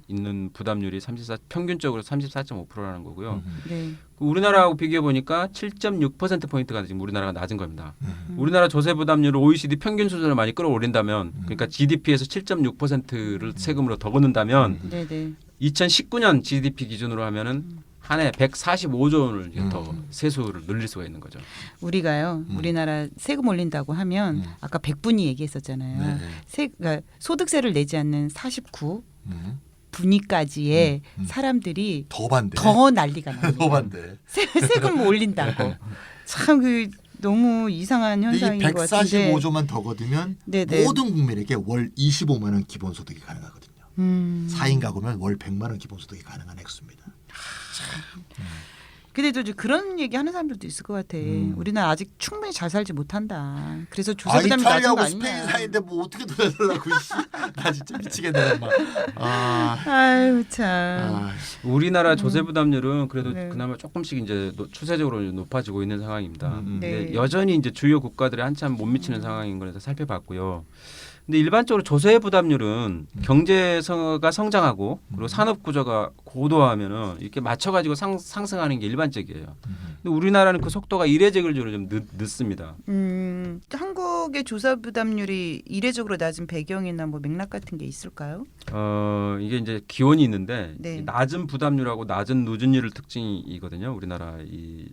있는 부담률이 평균적으로 34.5%라는 거고요. 네. 우리나라하고 비교해 보니까 7.6% 포인트가 지금 우리나라가 낮은 겁니다. 우리나라 조세 부담률을 OECD 평균 수준을 많이 끌어올린다면, 그러니까 GDP에서 7.6%를 세금으로 더 걷는다면, 네네. 2019년 GDP 기준으로 하면은 한 해 145조 원을 더 세수를 늘릴 수가 있는 거죠. 우리가요. 우리나라 세금 올린다고 하면 아까 100분이 얘기했었잖아요. 그러니까 소득세를 내지 않는 49 분위까지의 사람들이 더 반대. 더 난리가 나요. 더 반대. 세금 올린다고. 참 너무 이상한 근데 이 현상인 것 같은데. 145조만 더 거두면 네네. 모든 국민에게 월 25만 원 기본소득이 가능하거든요. 4인 가구면 월 100만 원 기본소득이 가능한 액수입니다. 근데 또 그런 얘기 하는 사람들도 있을 것 같아. 우리는 아직 충분히 잘 살지 못한다. 그래서 조세 부담이 낮은 거 이탈리아하고 스페인 아니냐. 사이인데 뭐 어떻게 돈 내달라고 나 진짜 미치겠네. 엄마. 아유 아유 참. 아, 우리나라 조세 부담률은 그래도 네. 그나마 조금씩 이제 추세적으로 높아지고 있는 상황입니다. 근데 네. 여전히 이제 주요 국가들이 한참 못 미치는 상황인 거라서 살펴봤고요. 근데 일반적으로 조세 부담률은 경제가 성장하고 그리고 산업 구조가 고도화하면은 이렇게 맞춰가지고 상승하는 게 일반적이에요. 근데 우리나라는 그 속도가 이례적으로 좀 늦습니다. 한국의 조사 부담률이 이례적으로 낮은 배경이나 뭐 맥락 같은 게 있을까요? 이게 이제 기원이 있는데 네. 낮은 부담률하고 낮은 누진율 특징이거든요. 우리나라 이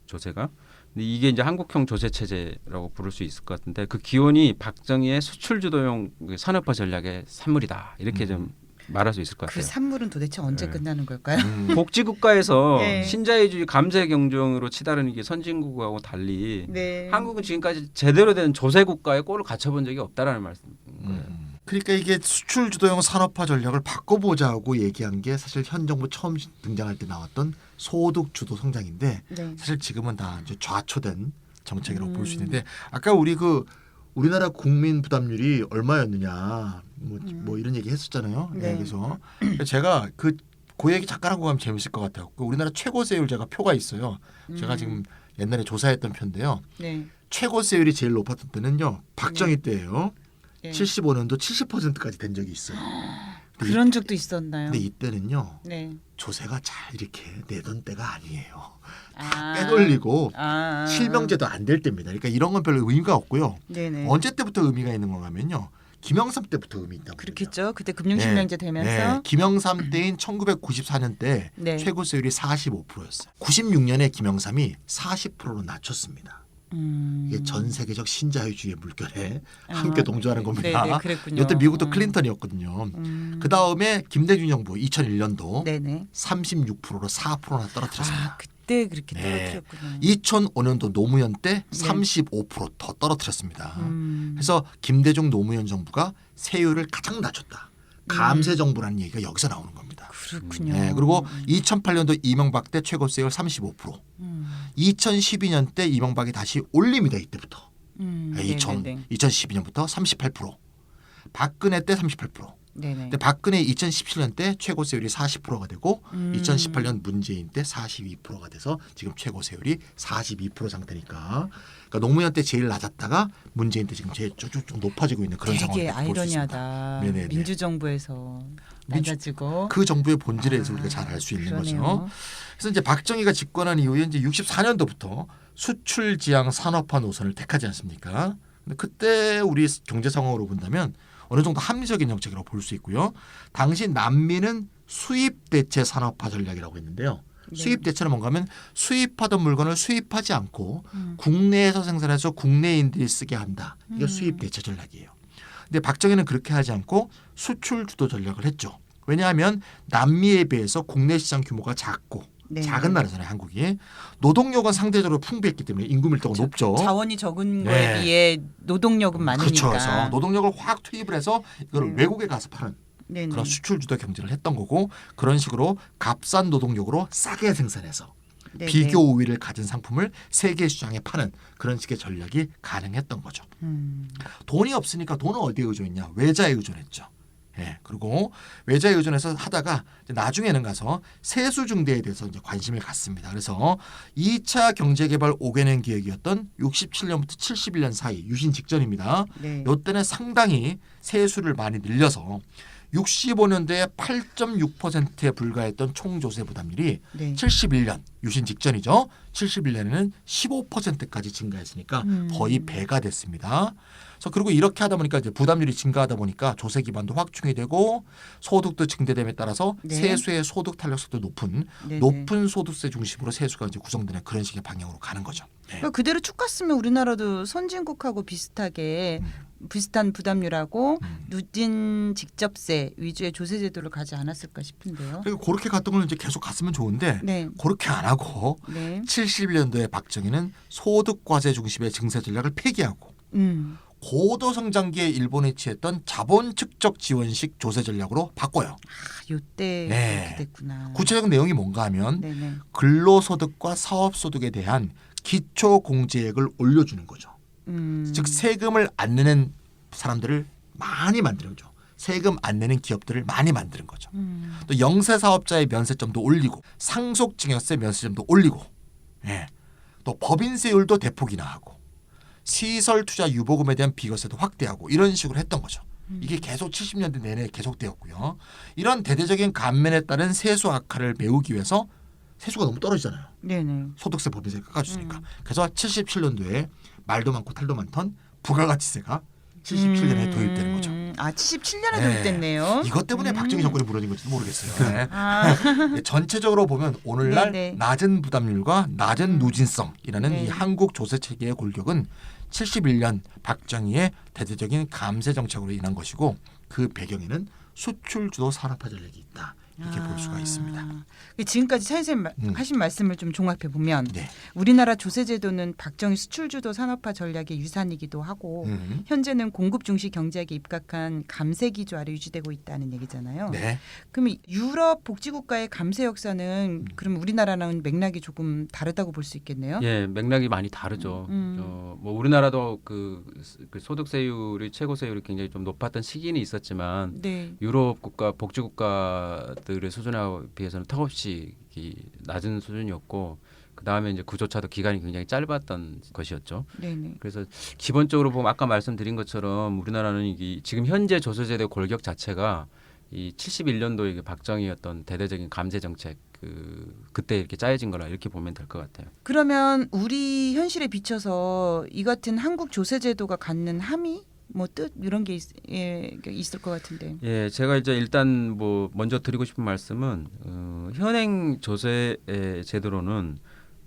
조세가. 근데 이게 이제 한국형 조세 체제라고 부를 수 있을 것 같은데 그 기원이 박정희의 수출 주도형 산업화 전략의 산물이다. 이렇게 좀 말할 수 있을 것 그 같아요. 산물은 도대체 언제 네. 끝나는 걸까요? 복지국가에서 네. 신자유주의 감세 경쟁으로 치달은 게 선진국하고 달리 네. 한국은 지금까지 제대로 된 조세 국가의 꼴을 갖춰본 적이 없다라는 말씀인 거예요. 그러니까 이게 수출 주도형 산업화 전략을 바꿔보자고 얘기한 게 사실 현 정부 처음 등장할 때 나왔던 소득 주도 성장인데 네. 사실 지금은 다 이제 좌초된 정책이라고 볼 수 있는데 아까 우리 우리나라 국민 부담률이 얼마였느냐 뭐 이런 얘기 했었잖아요. 네. 그래서 제가 그 얘기 잠깐 하고 가면 재밌을 것 같아요. 우리나라 최고세율 제가 표가 있어요. 제가 지금 옛날에 조사했던 표인데요. 네. 최고세율이 제일 높았던 때는요. 박정희 때예요. 네. 75년도 70%까지 된 적이 있어요. 그런 적도 있었나요? 근데 이때는요. 네. 조세가 잘 이렇게 내던 때가 아니에요. 아. 빼돌리고 아. 실명제도 안 될 때입니다. 그러니까 이런 건 별로 의미가 없고요. 네네. 언제 때부터 의미가 있는 건가면요. 김영삼 때부터 의미 있다고. 그렇겠죠. 그때 금융실명제 되면서. 네. 김영삼 때인 1994년 때 네. 최고세율이 45%였어요. 96년에 김영삼이 40%로 낮췄습니다. 이게 전 세계적 신자유주의 물결에 함께 동조하는 겁니다. 네네, 그랬군요. 이때 미국도 클린턴이었거든요. 그 다음에 김대중 정부 2001년도 네네. 36%로 4%나 떨어뜨렸습니다. 아 그때 그렇게 네. 떨어뜨렸구나. 2005년도 노무현 때 35%더 떨어뜨렸습니다. 그래서 김대중 노무현 정부가 세율을 가장 낮췄다. 감세 정부라는 얘기가 여기서 나오는 겁니다. 그렇군요. 네, 그리고 2008년도 이명박 때 최고세율 35%. 2012년 때 이명박이 다시 올립니다. 이때부터. 2012년부터 38%. 박근혜 때 38%. 네네. 근데 박근혜 2017년 때 최고세율이 40%가 되고 2018년 문재인 때 42%가 돼서 지금 최고세율이 42% 상태니까 그러니까 노무현 때 제일 낮았다가 문재인 때 지금 제일 쭉쭉 높아지고 있는 그런 되게 상황이 아이러니하다. 네네네. 민주정부에서 낮아지고 그 정부의 본질에 대해서 우리가 잘 알 수 있는 그러네요. 거죠. 그래서 이제 박정희가 집권한 이후에 이제 64년도부터 수출 지향 산업화 노선을 택하지 않습니까? 근데 그때 우리 경제 상황으로 본다면 어느 정도 합리적인 정책이라고 볼 수 있고요. 당시 난민은 수입 대체 산업화 전략이라고 했는데요. 네. 수입 대체는 뭔가 하면 수입하던 물건을 수입하지 않고 국내에서 생산해서 국내인들이 쓰게 한다. 이게 수입 대체 전략이에요. 근데 박정희는 그렇게 하지 않고 수출 주도 전략을 했죠. 왜냐하면 남미에 비해서 국내 시장 규모가 작고 네. 작은 나라잖아요. 한국이. 노동력은 상대적으로 풍부했기 때문에 임금 밀도가 높죠. 자원이 적은 네. 거에 비해 노동력은 많으니까. 그렇죠. 그래서 노동력을 확 투입을 해서 이걸 네. 외국에 가서 파는 네네. 그런 수출 주도 경제를 했던 거고 그런 식으로 값싼 노동력으로 싸게 생산해서 네네. 비교 우위를 가진 상품을 세계 시장에 파는 그런 식의 전략이 가능했던 거죠. 돈이 없으니까 돈은 어디에 의존했냐? 외자에 의존했죠. 예, 그리고 외자에 의존해서 하다가 이제 나중에는 가서 세수 증대에 대해서 이제 관심을 갖습니다. 그래서 2차 경제개발 5개년 계획이었던 67년부터 71년 사이 유신 직전입니다. 네. 이때는 상당히 세수를 많이 늘려서 65년도에 8.6%에 불과했던 총조세 부담률이 네. 71년 유신 직전이죠. 71년에는 15%까지 증가했으니까 거의 배가 됐습니다. 그래서 그리고 이렇게 하다 보니까 이제 부담률이 증가하다 보니까 조세 기반도 확충이 되고 소득도 증대됨에 따라서 네. 세수의 소득 탄력성도 네네. 높은 소득세 중심으로 세수가 이제 구성되는 그런 식의 방향으로 가는 거죠. 네. 그러니까 그대로 쭉 갔으면 우리나라도 선진국하고 비슷하게 비슷한 부담률하고 누진 직접세 위주의 조세 제도를 가지 않았을까 싶은데요. 그리고 그렇게 갔던 걸 이제 계속 갔으면 좋은데 네. 그렇게 안 하고 네. 71년도에 박정희는 소득과세 중심의 증세 전략을 폐기하고 고도 성장기에 일본이 취했던 자본 축적 지원식 조세 전략으로 바꿔요. 아, 요때 네. 그렇게 됐구나. 구체적인 내용이 뭔가 하면 네네. 근로소득과 사업소득에 대한 기초공제액을 올려주는 거죠. 즉 세금을 안 내는 사람들을 많이 만드는 거죠. 세금 안 내는 기업들을 많이 만드는 거죠. 또 영세 사업자의 면세점도 올리고 상속증여세 면세점도 올리고 예. 또 법인세율도 대폭 인하하고 시설 투자 유보금에 대한 비과세도 확대하고 이런 식으로 했던 거죠. 이게 계속 70년대 내내 계속되었고요. 이런 대대적인 감면에 따른 세수 악화를 메우기 위해서 세수가 너무 떨어지잖아요. 네네. 소득세 법인세 깎아주니까. 그래서 77년도에 말도 많고 탈도 많던 부가가치세가 77년에 도입되는 거죠. 아 77년에 네. 도입됐네요. 이것 때문에 박정희 정권이 무너진 건지도 모르겠어요. 네. 전체적으로 보면 오늘날 네네. 낮은 부담률과 낮은 누진성이라는 네. 이 한국 조세 체계의 골격은 71년 박정희의 대대적인 감세 정책으로 인한 것이고 그 배경에는 수출 주도 산업화 전략이 있다. 이렇게 볼 수가 있습니다. 지금까지 차 선생님 하신 말씀을 좀 종합해 보면 네. 우리나라 주세제도는 박정희 수출주도 산업화 전략의 유산이기도 하고 현재는 공급 중시 경제에 입각한 감세 기조 아래 유지되고 있다는 얘기잖아요. 네. 그럼 유럽 복지국가의 감세 역사는 그럼 우리나라랑 맥락이 조금 다르다고 볼 수 있겠네요. 예, 맥락이 많이 다르죠. 뭐 우리나라도 그 소득세율이 최고세율이 굉장히 좀 높았던 시기는 있었지만 네. 유럽 국가 복지국가들의 수준에 비해서는 턱없이 낮은 수준이었고 그 다음에 이제 그조차도 기간이 굉장히 짧았던 것이었죠. 네네. 그래서 기본적으로 보면 아까 말씀드린 것처럼 우리나라는 이게 지금 현재 조세제도 골격 자체가 이 71년도 이게 박정희였던 대대적인 감세 정책 그때 이렇게 짜여진 거라 이렇게 보면 될 것 같아요. 그러면 우리 현실에 비춰서 이 같은 한국 조세제도가 갖는 함의 뭐 뜻 이런 게 있을 것 같은데. 예, 제가 이제 일단 뭐 먼저 드리고 싶은 말씀은 현행 조세 제도로는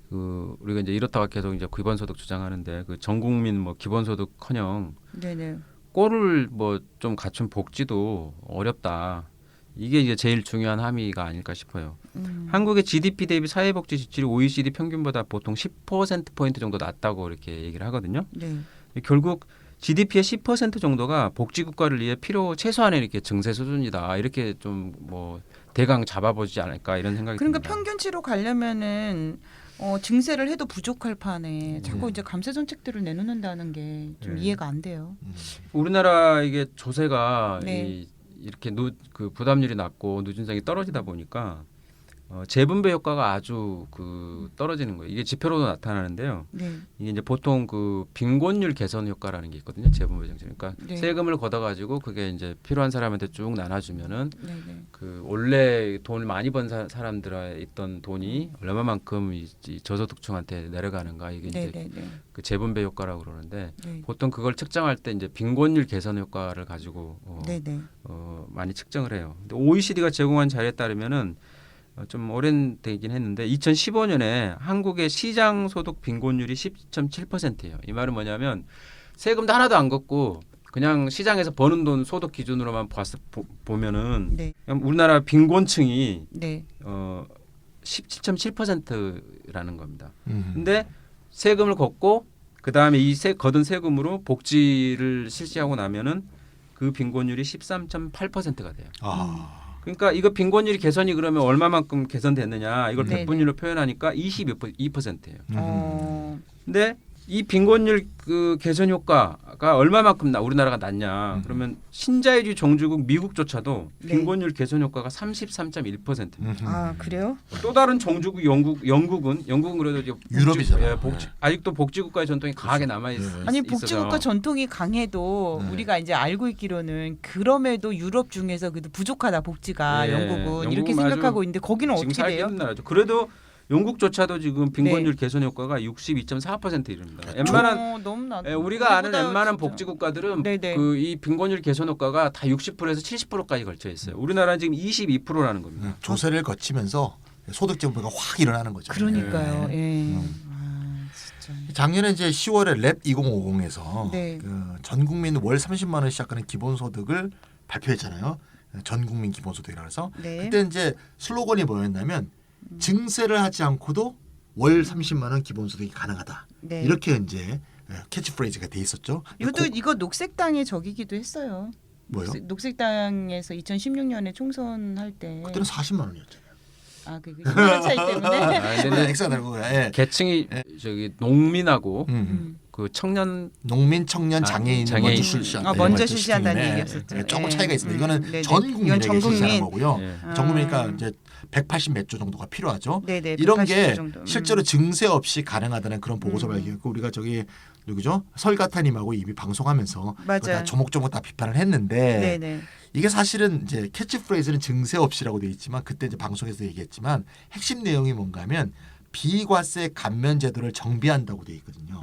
우리가 이제 이렇다가 계속 이제 기본소득 주장하는데 그 전국민 뭐 기본소득커녕 네네. 꼴을 뭐 좀 갖춘 복지도 어렵다. 이게 이제 제일 중요한 함의가 아닐까 싶어요. 한국의 GDP 대비 사회복지 지출이 OECD 평균보다 보통 10%포인트 정도 낮다고 이렇게 얘기를 하거든요. 네. 결국 GDP의 10% 정도가 복지국가를 위해 필요 최소한의 이렇게 증세 수준이다. 이렇게 좀 뭐 대강 잡아보지 않을까 이런 생각이 그러니까 듭니다. 평균치로 가려면은 증세를 해도 부족할 판에 자꾸 이제 감세 정책들을 내놓는다는 게 좀 이해가 안 돼요. 우리나라 이게 조세가 네. 이렇게 그 부담률이 낮고 누진성이 떨어지다 보니까 재분배 효과가 아주 떨어지는 거예요. 이게 지표로도 나타나는데요. 네. 이게 이제 보통 그 빈곤율 개선 효과라는 게 있거든요. 재분배 정책. 그러니까 네. 세금을 걷어가지고 그게 이제 필요한 사람한테 쭉 나눠주면은 네네. 그 원래 돈을 많이 번 사람들의 있던 돈이 얼마만큼 이 저소득층한테 내려가는가 이게 이제 네네네. 그 재분배 효과라고 그러는데 네. 보통 그걸 측정할 때 이제 빈곤율 개선 효과를 가지고 네네. 많이 측정을 해요. 근데 OECD가 제공한 자료에 따르면은 좀 오랜되긴 했는데 2015년에 한국의 시장 소득 빈곤율이 10.7%예요. 이 말은 뭐냐면 세금도 하나도 안 걷고 그냥 시장에서 버는 돈 소득 기준으로만 보면은 네. 우리나라 빈곤층이 네. 17.7%라는 겁니다. 근데 세금을 걷고 그다음에 걷은 세금으로 복지를 실시하고 나면은 그 빈곤율이 13.8%가 돼요. 그러니까 이거 빈곤율이 개선이 그러면 얼마만큼 개선됐느냐 이걸 네네. 백분율로 표현하니까 22%예요. 근데 이 빈곤율 그 개선 효과가 얼마만큼 우리나라가 낮냐? 그러면 신자유주의 종주국 미국조차도 네. 빈곤율 개선 효과가 33.1%입니다. 아 그래요? 또 다른 종주국 영국은 그래도 이제 유럽이잖아요. 아직도 복지국가의 전통이 강하게 남아 있어요. 아니 복지국가 전통이 강해도 우리가 이제 알고 있기로는 그럼에도 유럽 중에서 그래도 부족하다 복지가 네, 영국은 이렇게 영국은 생각하고 있는데 거기는 지금 어떻게 살기 돼요? 힘든 나라죠. 그래도 영국조차도 지금 빈곤율 개선 효과가 62.4% 이릅니다. 웬만한 너무 낮. 우리가 아는 우리보다 웬만한 진짜. 복지국가들은 네네. 이 빈곤율 개선 효과가 다 60%에서 70%까지 걸쳐 있어요. 우리나라는 지금 22%라는 겁니다. 조세를 거치면서 소득 재분배가 확 일어나는 거죠. 그러니까요. 네. 예. 아, 진짜. 작년에 이제 10월에 랩 2050에서 네. 전 국민 월 30만 원 시작하는 기본소득을 발표했잖아요. 전 국민 기본소득이라 해서 네. 그때 이제 슬로건이 뭐였냐면 증세를 하지 않고도 월 30만 원 기본소득이 가능하다. 네. 이렇게 이제 캐치프레이즈가 돼 있었죠. 이거 녹색당의 적이기도 했어요. 뭐요? 녹색당에서 2016년에 총선할 때. 그때는 40만 원이었잖아요. 아, 그 10만 원 차이 때문에. 근데 엑스가 달고 계층이 저기 농민하고 그 청년 농민, 청년, 장애인 장애인. 먼저 출시한다. 먼저 출시한다는 시스템이네. 얘기였었죠. 예, 조금 예. 차이가 있습니다. 이거는 네네. 전 이건 국민에게 전 국민. 실시하는 거고요. 예. 전 국민이니까 이제 180 몇 조 정도가 필요하죠. 네네. 이런 180조 게 정도. 실제로 증세 없이 가능하다는 그런 보고서 발견했고 우리가 저기 누구죠? 설가타님하고 이미 방송하면서 맞아요. 다 조목조목 다 비판을 했는데 네네. 이게 사실은 이제 캐치프레이즈는 증세 없이라고 돼 있지만 그때 이제 방송에서 얘기했지만 핵심 내용이 뭔가하면 비과세 감면 제도를 정비한다고 돼 있거든요.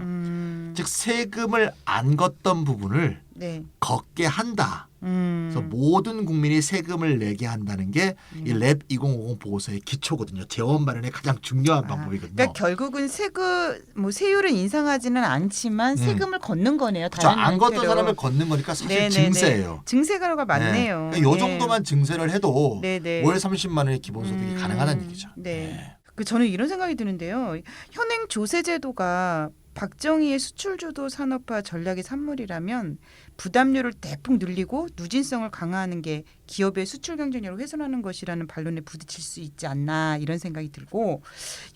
즉 세금을 안 걷던 부분을 네. 걷게 한다. 그래서 모든 국민이 세금을 내게 한다는 게 이 랩 2050 보고서의 기초거든요. 재원 마련의 가장 중요한 방법이거든요. 그러니까 결국은 세율을 인상하지는 않지만 세금을 걷는 거네요. 그렇죠. 다른 안 걷던 형태로. 사람을 걷는 거니까 사실 네네네. 증세예요. 증세가 맞네요. 네. 그러니까 요 정도만 증세를 해도 네네. 월 30만 원의 기본소득이 가능하다는 얘기죠. 네. 저는 이런 생각이 드는데요. 현행 조세제도가 박정희의 수출주도 산업화 전략의 산물이라면 부담률을 대폭 늘리고 누진성을 강화하는 게 기업의 수출 경쟁력을 훼손하는 것이라는 반론에 부딪힐 수 있지 않나 이런 생각이 들고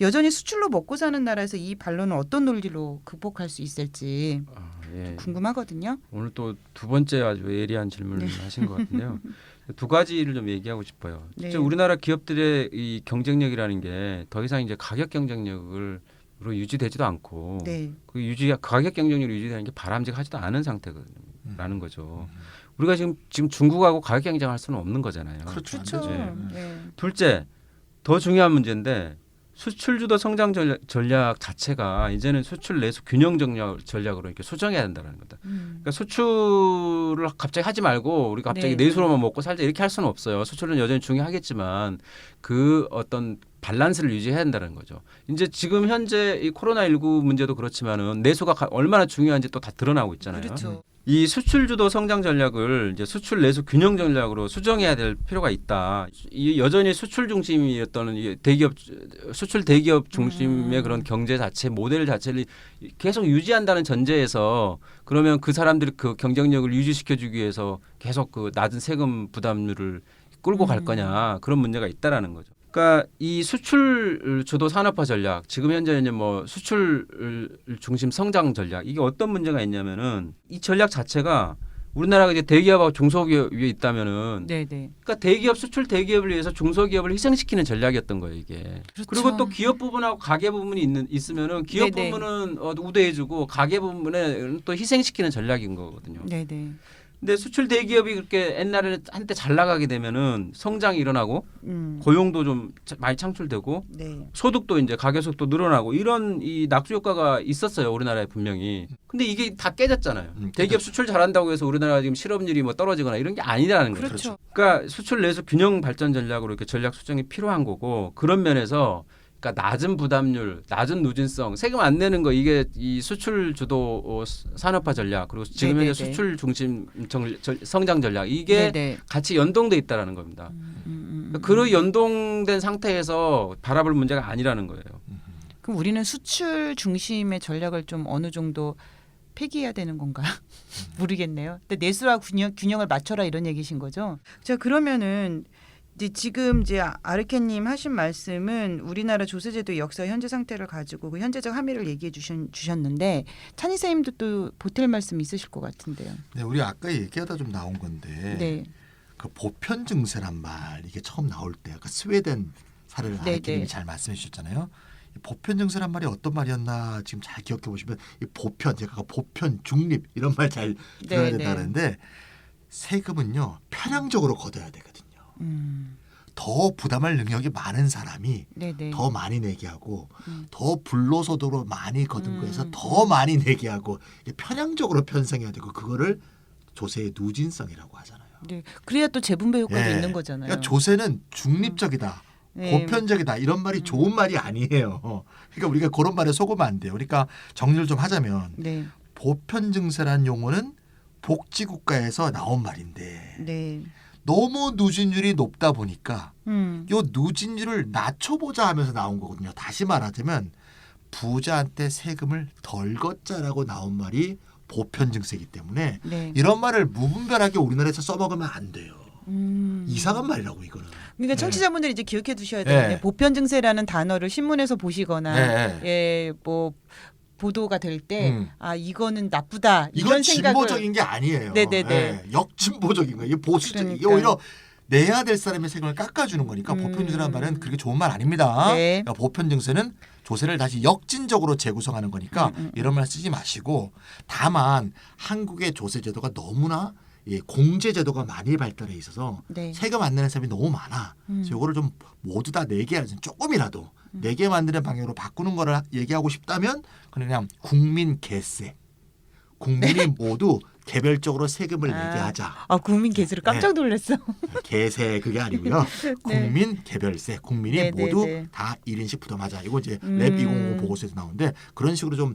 여전히 수출로 먹고 사는 나라에서 이 반론을 어떤 논리로 극복할 수 있을지 예. 궁금하거든요. 오늘 또 두 번째 아주 예리한 질문을 하신 것 같은데요. 두 가지를 좀 얘기하고 싶어요. 네. 진짜 우리나라 기업들의 이 경쟁력이라는 게 더 이상 이제 가격 경쟁력으로 유지되지도 않고 네. 그 가격 경쟁력이 유지되는 게 바람직하지도 않은 상태라는 거죠. 우리가 지금 중국하고 가격 경쟁할 수는 없는 거잖아요. 그렇죠. 그렇죠. 네. 네. 둘째, 더 중요한 문제인데 수출주도 성장 전략 자체가 이제는 수출 내수 균형 전략으로 이렇게 수정해야 된다는 거다. 그러니까 수출을 갑자기 하지 말고 우리가 갑자기 네. 내수로만 먹고 살자 이렇게 할 수는 없어요. 수출은 여전히 중요하겠지만 그 어떤 밸런스를 유지해야 한다는 거죠. 이제 지금 현재 이 코로나19 문제도 그렇지만은 내수가 얼마나 중요한지 또 다 드러나고 있잖아요. 그렇죠. 이 수출주도 성장 전략을 이제 수출 내수 균형 전략으로 수정해야 될 필요가 있다. 이 여전히 수출 중심이었던 이 대기업 수출 대기업 중심의 그런 경제 자체 모델 자체를 계속 유지한다는 전제에서 그러면 그 사람들이 그 경쟁력을 유지시켜주기 위해서 계속 그 낮은 세금 부담률을 끌고 갈 거냐 그런 문제가 있다라는 거죠. 그러니까 이 수출 주도 산업화 전략 지금 현재 이제 뭐 수출 중심 성장 전략 이게 어떤 문제가 있냐면은 이 전략 자체가 우리나라가 이제 대기업하고 중소기업 위에 있다면은 네네. 그러니까 대기업 수출 대기업을 위해서 중소기업을 희생시키는 전략이었던 거예요 이게. 그렇죠. 그리고 또 기업 부분하고 가계 부분이 있으면은 기업 네네. 부분은 우대해주고 가계 부분에 또 희생시키는 전략인 거거든요. 네네. 근데 수출 대기업이 그렇게 옛날에 한때 잘 나가게 되면은 성장이 일어나고 고용도 좀 많이 창출되고 네. 소득도 이제 가계소득도 늘어나고 이런 이 낙수 효과가 있었어요 우리나라에 분명히. 근데 이게 다 깨졌잖아요. 대기업 수출 잘한다고 해서 우리나라 지금 실업률이 뭐 떨어지거나 이런 게 아니라는 거죠. 그렇죠. 그러니까 수출 내수 균형 발전 전략으로 이렇게 전략 수정이 필요한 거고 그런 면에서. 그러니까 낮은 부담률, 낮은 누진성, 세금 안 내는 거 이게 이 수출 주도 산업화 전략 그리고 지금 현재 네네네. 수출 중심 성장 전략 이게 네네. 같이 연동돼 있다라는 겁니다. 그런 연동된 상태에서 바라볼 문제가 아니라는 거예요. 그럼 우리는 수출 중심의 전략을 좀 어느 정도 폐기해야 되는 건가요? 모르겠네요. 근데 내수와 균형을 맞춰라 이런 얘기신 거죠? 자 그러면은 지금 이제 아르케님 하신 말씀은 우리나라 조세제도의 역사 현재 상태를 가지고 그 현재적 함의를 얘기해 주셨는데 찬희 선생님도 또 보탤 말씀 있으실 것 같은데요. 네, 우리 아까 얘기하다 좀 나온 건데 네. 그 보편 증세란 말 이게 처음 나올 때 아까 스웨덴 사례를 네네. 아르케님이 잘 말씀해 주셨잖아요. 이 보편 증세란 말이 어떤 말이었나 지금 잘 기억해 보시면 이 보편 제가 보편 중립 이런 말 잘 들어야 네네. 된다는데 세금은요 편향적으로 걷어야 되거든요. 더 부담할 능력이 많은 사람이 네네. 더 많이 내게 하고 더 불로소득으로 많이 거둔 거에서 더 많이 내게 하고 이게 편향적으로 편성해야 되고 그거를 조세의 누진성이라고 하잖아요. 네. 그래야 또 재분배 효과도 예. 있는 거잖아요. 그러니까 조세는 중립적이다. 네. 보편적이다. 이런 말이 좋은 말이 아니에요. 그러니까 우리가 그런 말에 속으면 안 돼요. 그러니까 정리를 좀 하자면 네. 보편 증세란 용어는 복지국가에서 나온 말인데 네. 너무 누진율이 높다 보니까 요 누진율을 낮춰보자 하면서 나온 거거든요. 다시 말하자면 부자한테 세금을 덜 걷자라고 나온 말이 보편 증세이기 때문에 네. 이런 말을 무분별하게 우리나라에서 써먹으면 안 돼요. 이상한 말이라고 이거는. 그러니까 청취자분들이 이제 기억해 두셔야 되는데 네. 보편 증세라는 단어를 신문에서 보시거나 네. 예, 뭐 보도가 될 때 이거는 나쁘다 이건 이런 생각을 진보적인 게 아니에요. 네네네. 네, 역진보적인 거예요. 이게 보수적인. 이게 그러니까. 오히려 내야 될 사람의 세금을 깎아주는 거니까 보편 증세라는 말은 그렇게 좋은 말 아닙니다. 네. 그러니까 보편 증세는 조세를 다시 역진적으로 재구성하는 거니까 이런 말 쓰지 마시고 다만 한국의 조세 제도가 너무나 공제 제도가 많이 발달해 있어서 네. 세금 안 내는 사람이 너무 많아. 그래서 이거를 좀 모두 다 내게 하는 조금이라도 내게 만드는 방향으로 바꾸는 거를 얘기하고 싶다면 그냥 국민 개세. 국민이 모두 개별적으로 세금을 내게 하자. 국민 개수를 깜짝 놀랐어. 개세 그게 아니고요. 국민 개별세. 국민이 네, 모두 네, 네. 다 1인씩 부담하자. 이거 이제 랩 2050 보고서에서 나오는데 그런 식으로 좀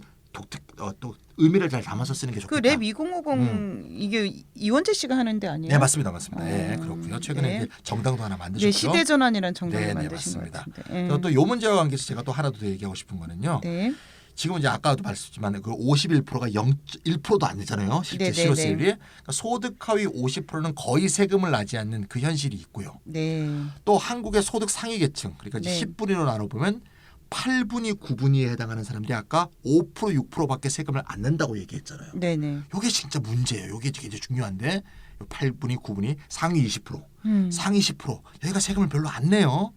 또 의미를 잘 담아서 쓰는 게 좋겠다. 그 랩 2050 이게 이원재 씨가 하는데 아니에요? 네 맞습니다. 네 그렇고요. 최근에 네. 이제 정당도 하나 만드셨죠. 네, 시대전환이라는 정당을 네, 만드신 것 맞습니다. 같은데. 또 요 문제와 관계해서 제가 또 하나 더 얘기하고 싶은 거는요. 네. 지금 이제 아까도 말씀했지만 그 51%가 0.1%도 안 되잖아요. 실제 네, 실효세율이. 네, 네. 그러니까 소득 하위 50%는 거의 세금을 나지 않는 그 현실이 있고요. 네. 또 한국의 소득 상위 계층 그러니까 이제 네. 10분위로 나눠보면 8분위 9분위에 해당하는 사람들이 아까 5% 6%밖에 세금을 안 낸다고 얘기했잖아요. 네네. 이게 진짜 문제예요. 이게 되게 중요한데 8분위 9분위 상위 20% 상위 10% 여기가 세금을 별로 안 내요.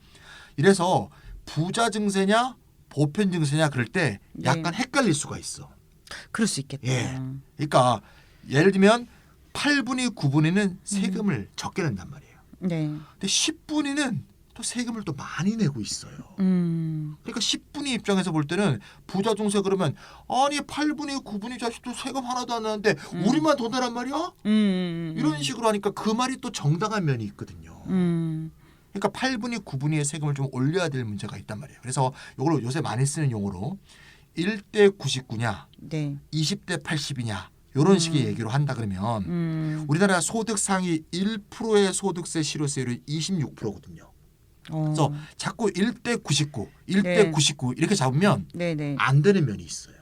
이래서 부자 증세냐 보편 증세냐 그럴 때 약간 헷갈릴 수가 있어. 그럴 수 있겠다. 예. 그러니까 예를 들면 8분위 9분위는 세금을 적게 낸단 말이에요. 네. 근데 10분위는 또 세금을 또 많이 내고 있어요. 그러니까 10분위 입장에서 볼 때는 부자 중세 그러면 아니 8분위 9분위 자식도 세금 하나도 안 내는데 우리만 더 내란 말이야? 이런 식으로 하니까 그 말이 또 정당한 면이 있거든요. 그러니까 8분위 9분위의 세금을 좀 올려야 될 문제가 있단 말이에요. 그래서 이걸 요새 많이 쓰는 용어로 1대 99냐 네. 20대 80이냐 이런 식의 얘기로 한다 그러면 우리나라 소득 상위 1%의 소득세 실효세율이 26%거든요. 그래서 자꾸 1대 99, 1대 네. 99 이렇게 잡으면 네네. 안 되는 면이 있어요.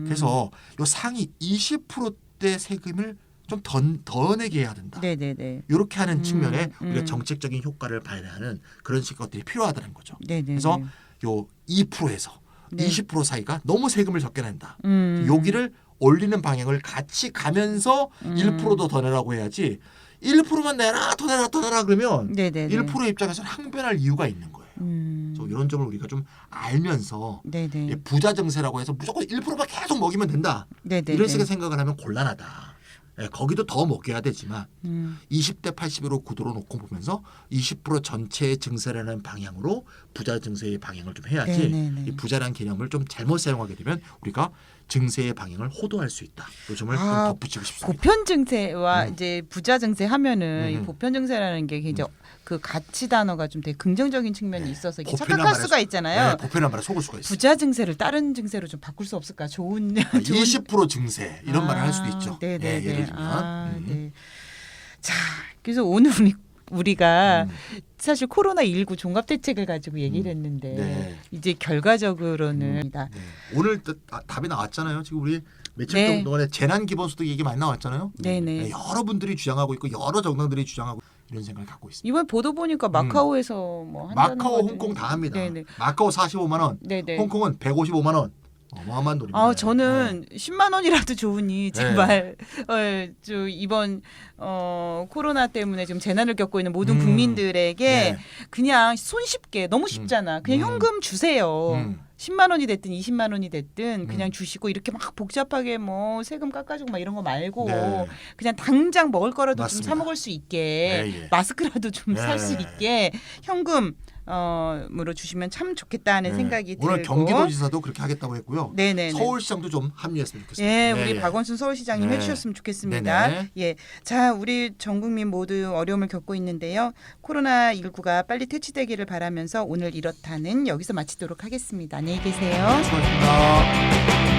그래서 요 상위 20%대 세금을 좀 더 내게 해야 된다. 네네네. 이렇게 하는 측면에 우리가 정책적인 효과를 발휘하는 그런 식 것들이 필요하다는 거죠. 네네. 그래서 요 2%에서 네. 20% 사이가 너무 세금을 적게 낸다. 여기를 올리는 방향을 같이 가면서 1%도 더 내라고 해야지 1%만 내라 더 내라 더 내라 그러면 네네네. 1% 입장에서는 항변할 이유가 있는 거예요. 그래서 이런 점을 우리가 좀 알면서 네네. 부자 증세라고 해서 무조건 1%만 계속 먹이면 된다. 네네네. 이런 식의 생각을 하면 곤란하다. 거기도 더 먹여야 되지만 20대 80으로 구도로 놓고 보면서 20% 전체의 증세라는 방향으로 부자 증세의 방향을 좀 해야지 네네네. 이 부자라는 개념을 좀 잘못 사용하게 되면 우리가 증세의 방향을 호도할 수 있다. 이 점을 좀 덧붙이고 싶습니다. 보편 증세와 이제 부자 증세 하면은 이 보편 증세라는 게 이제 그 가치 단어가 좀 되게 긍정적인 측면이 있어서 이게 보편한 착각할 말에 수가 있잖아요. 네, 보편한 말에 속을 수가 있어요. 부자 증세를 다른 증세로 좀 바꿀 수 없을까? 좋은 20% 증세 이런 말을 할 수도 있죠. 네네네. 예를 들면. 네. 자, 그래서 오늘 우리가 사실 코로나19 종합대책을 가지고 얘기를 했는데 네. 이제 결과적으로는 네. 오늘 답이 나왔잖아요. 지금 우리 며칠 네. 동안에 재난기본소득 얘기 많이 나왔잖아요. 네네. 네, 여러분들이 주장하고 있고 여러 정당들이 주장하고 이런 생각을 갖고 있습니다. 이번 보도 보니까 마카오에서 뭐 한다는 마카오, 거는- 홍콩 다 합니다. 네네. 마카오 45만 원, 네네. 홍콩은 155만 원. 어마어마한 돈입니다. 저는 10만 원이라도 좋으니 제발 저 이번 코로나 때문에 지금 재난을 겪고 있는 모든 국민들에게 네. 그냥 손쉽게 너무 쉽잖아. 그냥 현금 주세요. 10만 원이 됐든 20만 원이 됐든 그냥 주시고 이렇게 막 복잡하게 뭐 세금 깎아주고 막 이런 거 말고 네. 그냥 당장 먹을 거라도 맞습니다. 좀 사 먹을 수 있게 예, 예. 마스크라도 좀 네. 살 수 있게 현금 으로 주시면 참 좋겠다는 네. 생각이 들고 오늘 경기도지사도 그렇게 하겠다고 했고요. 네네. 서울시장도 좀 합류했으면 좋겠습니다. 예, 우리 박원순 서울시장님 네. 해주셨으면 좋겠습니다. 네네. 예, 자, 우리 전 국민 모두 어려움을 겪고 있는데요. 코로나19가 빨리 퇴치되기를 바라면서 오늘 이렇다는 여기서 마치도록 하겠습니다. 안녕히 계세요. 수고하셨습니다.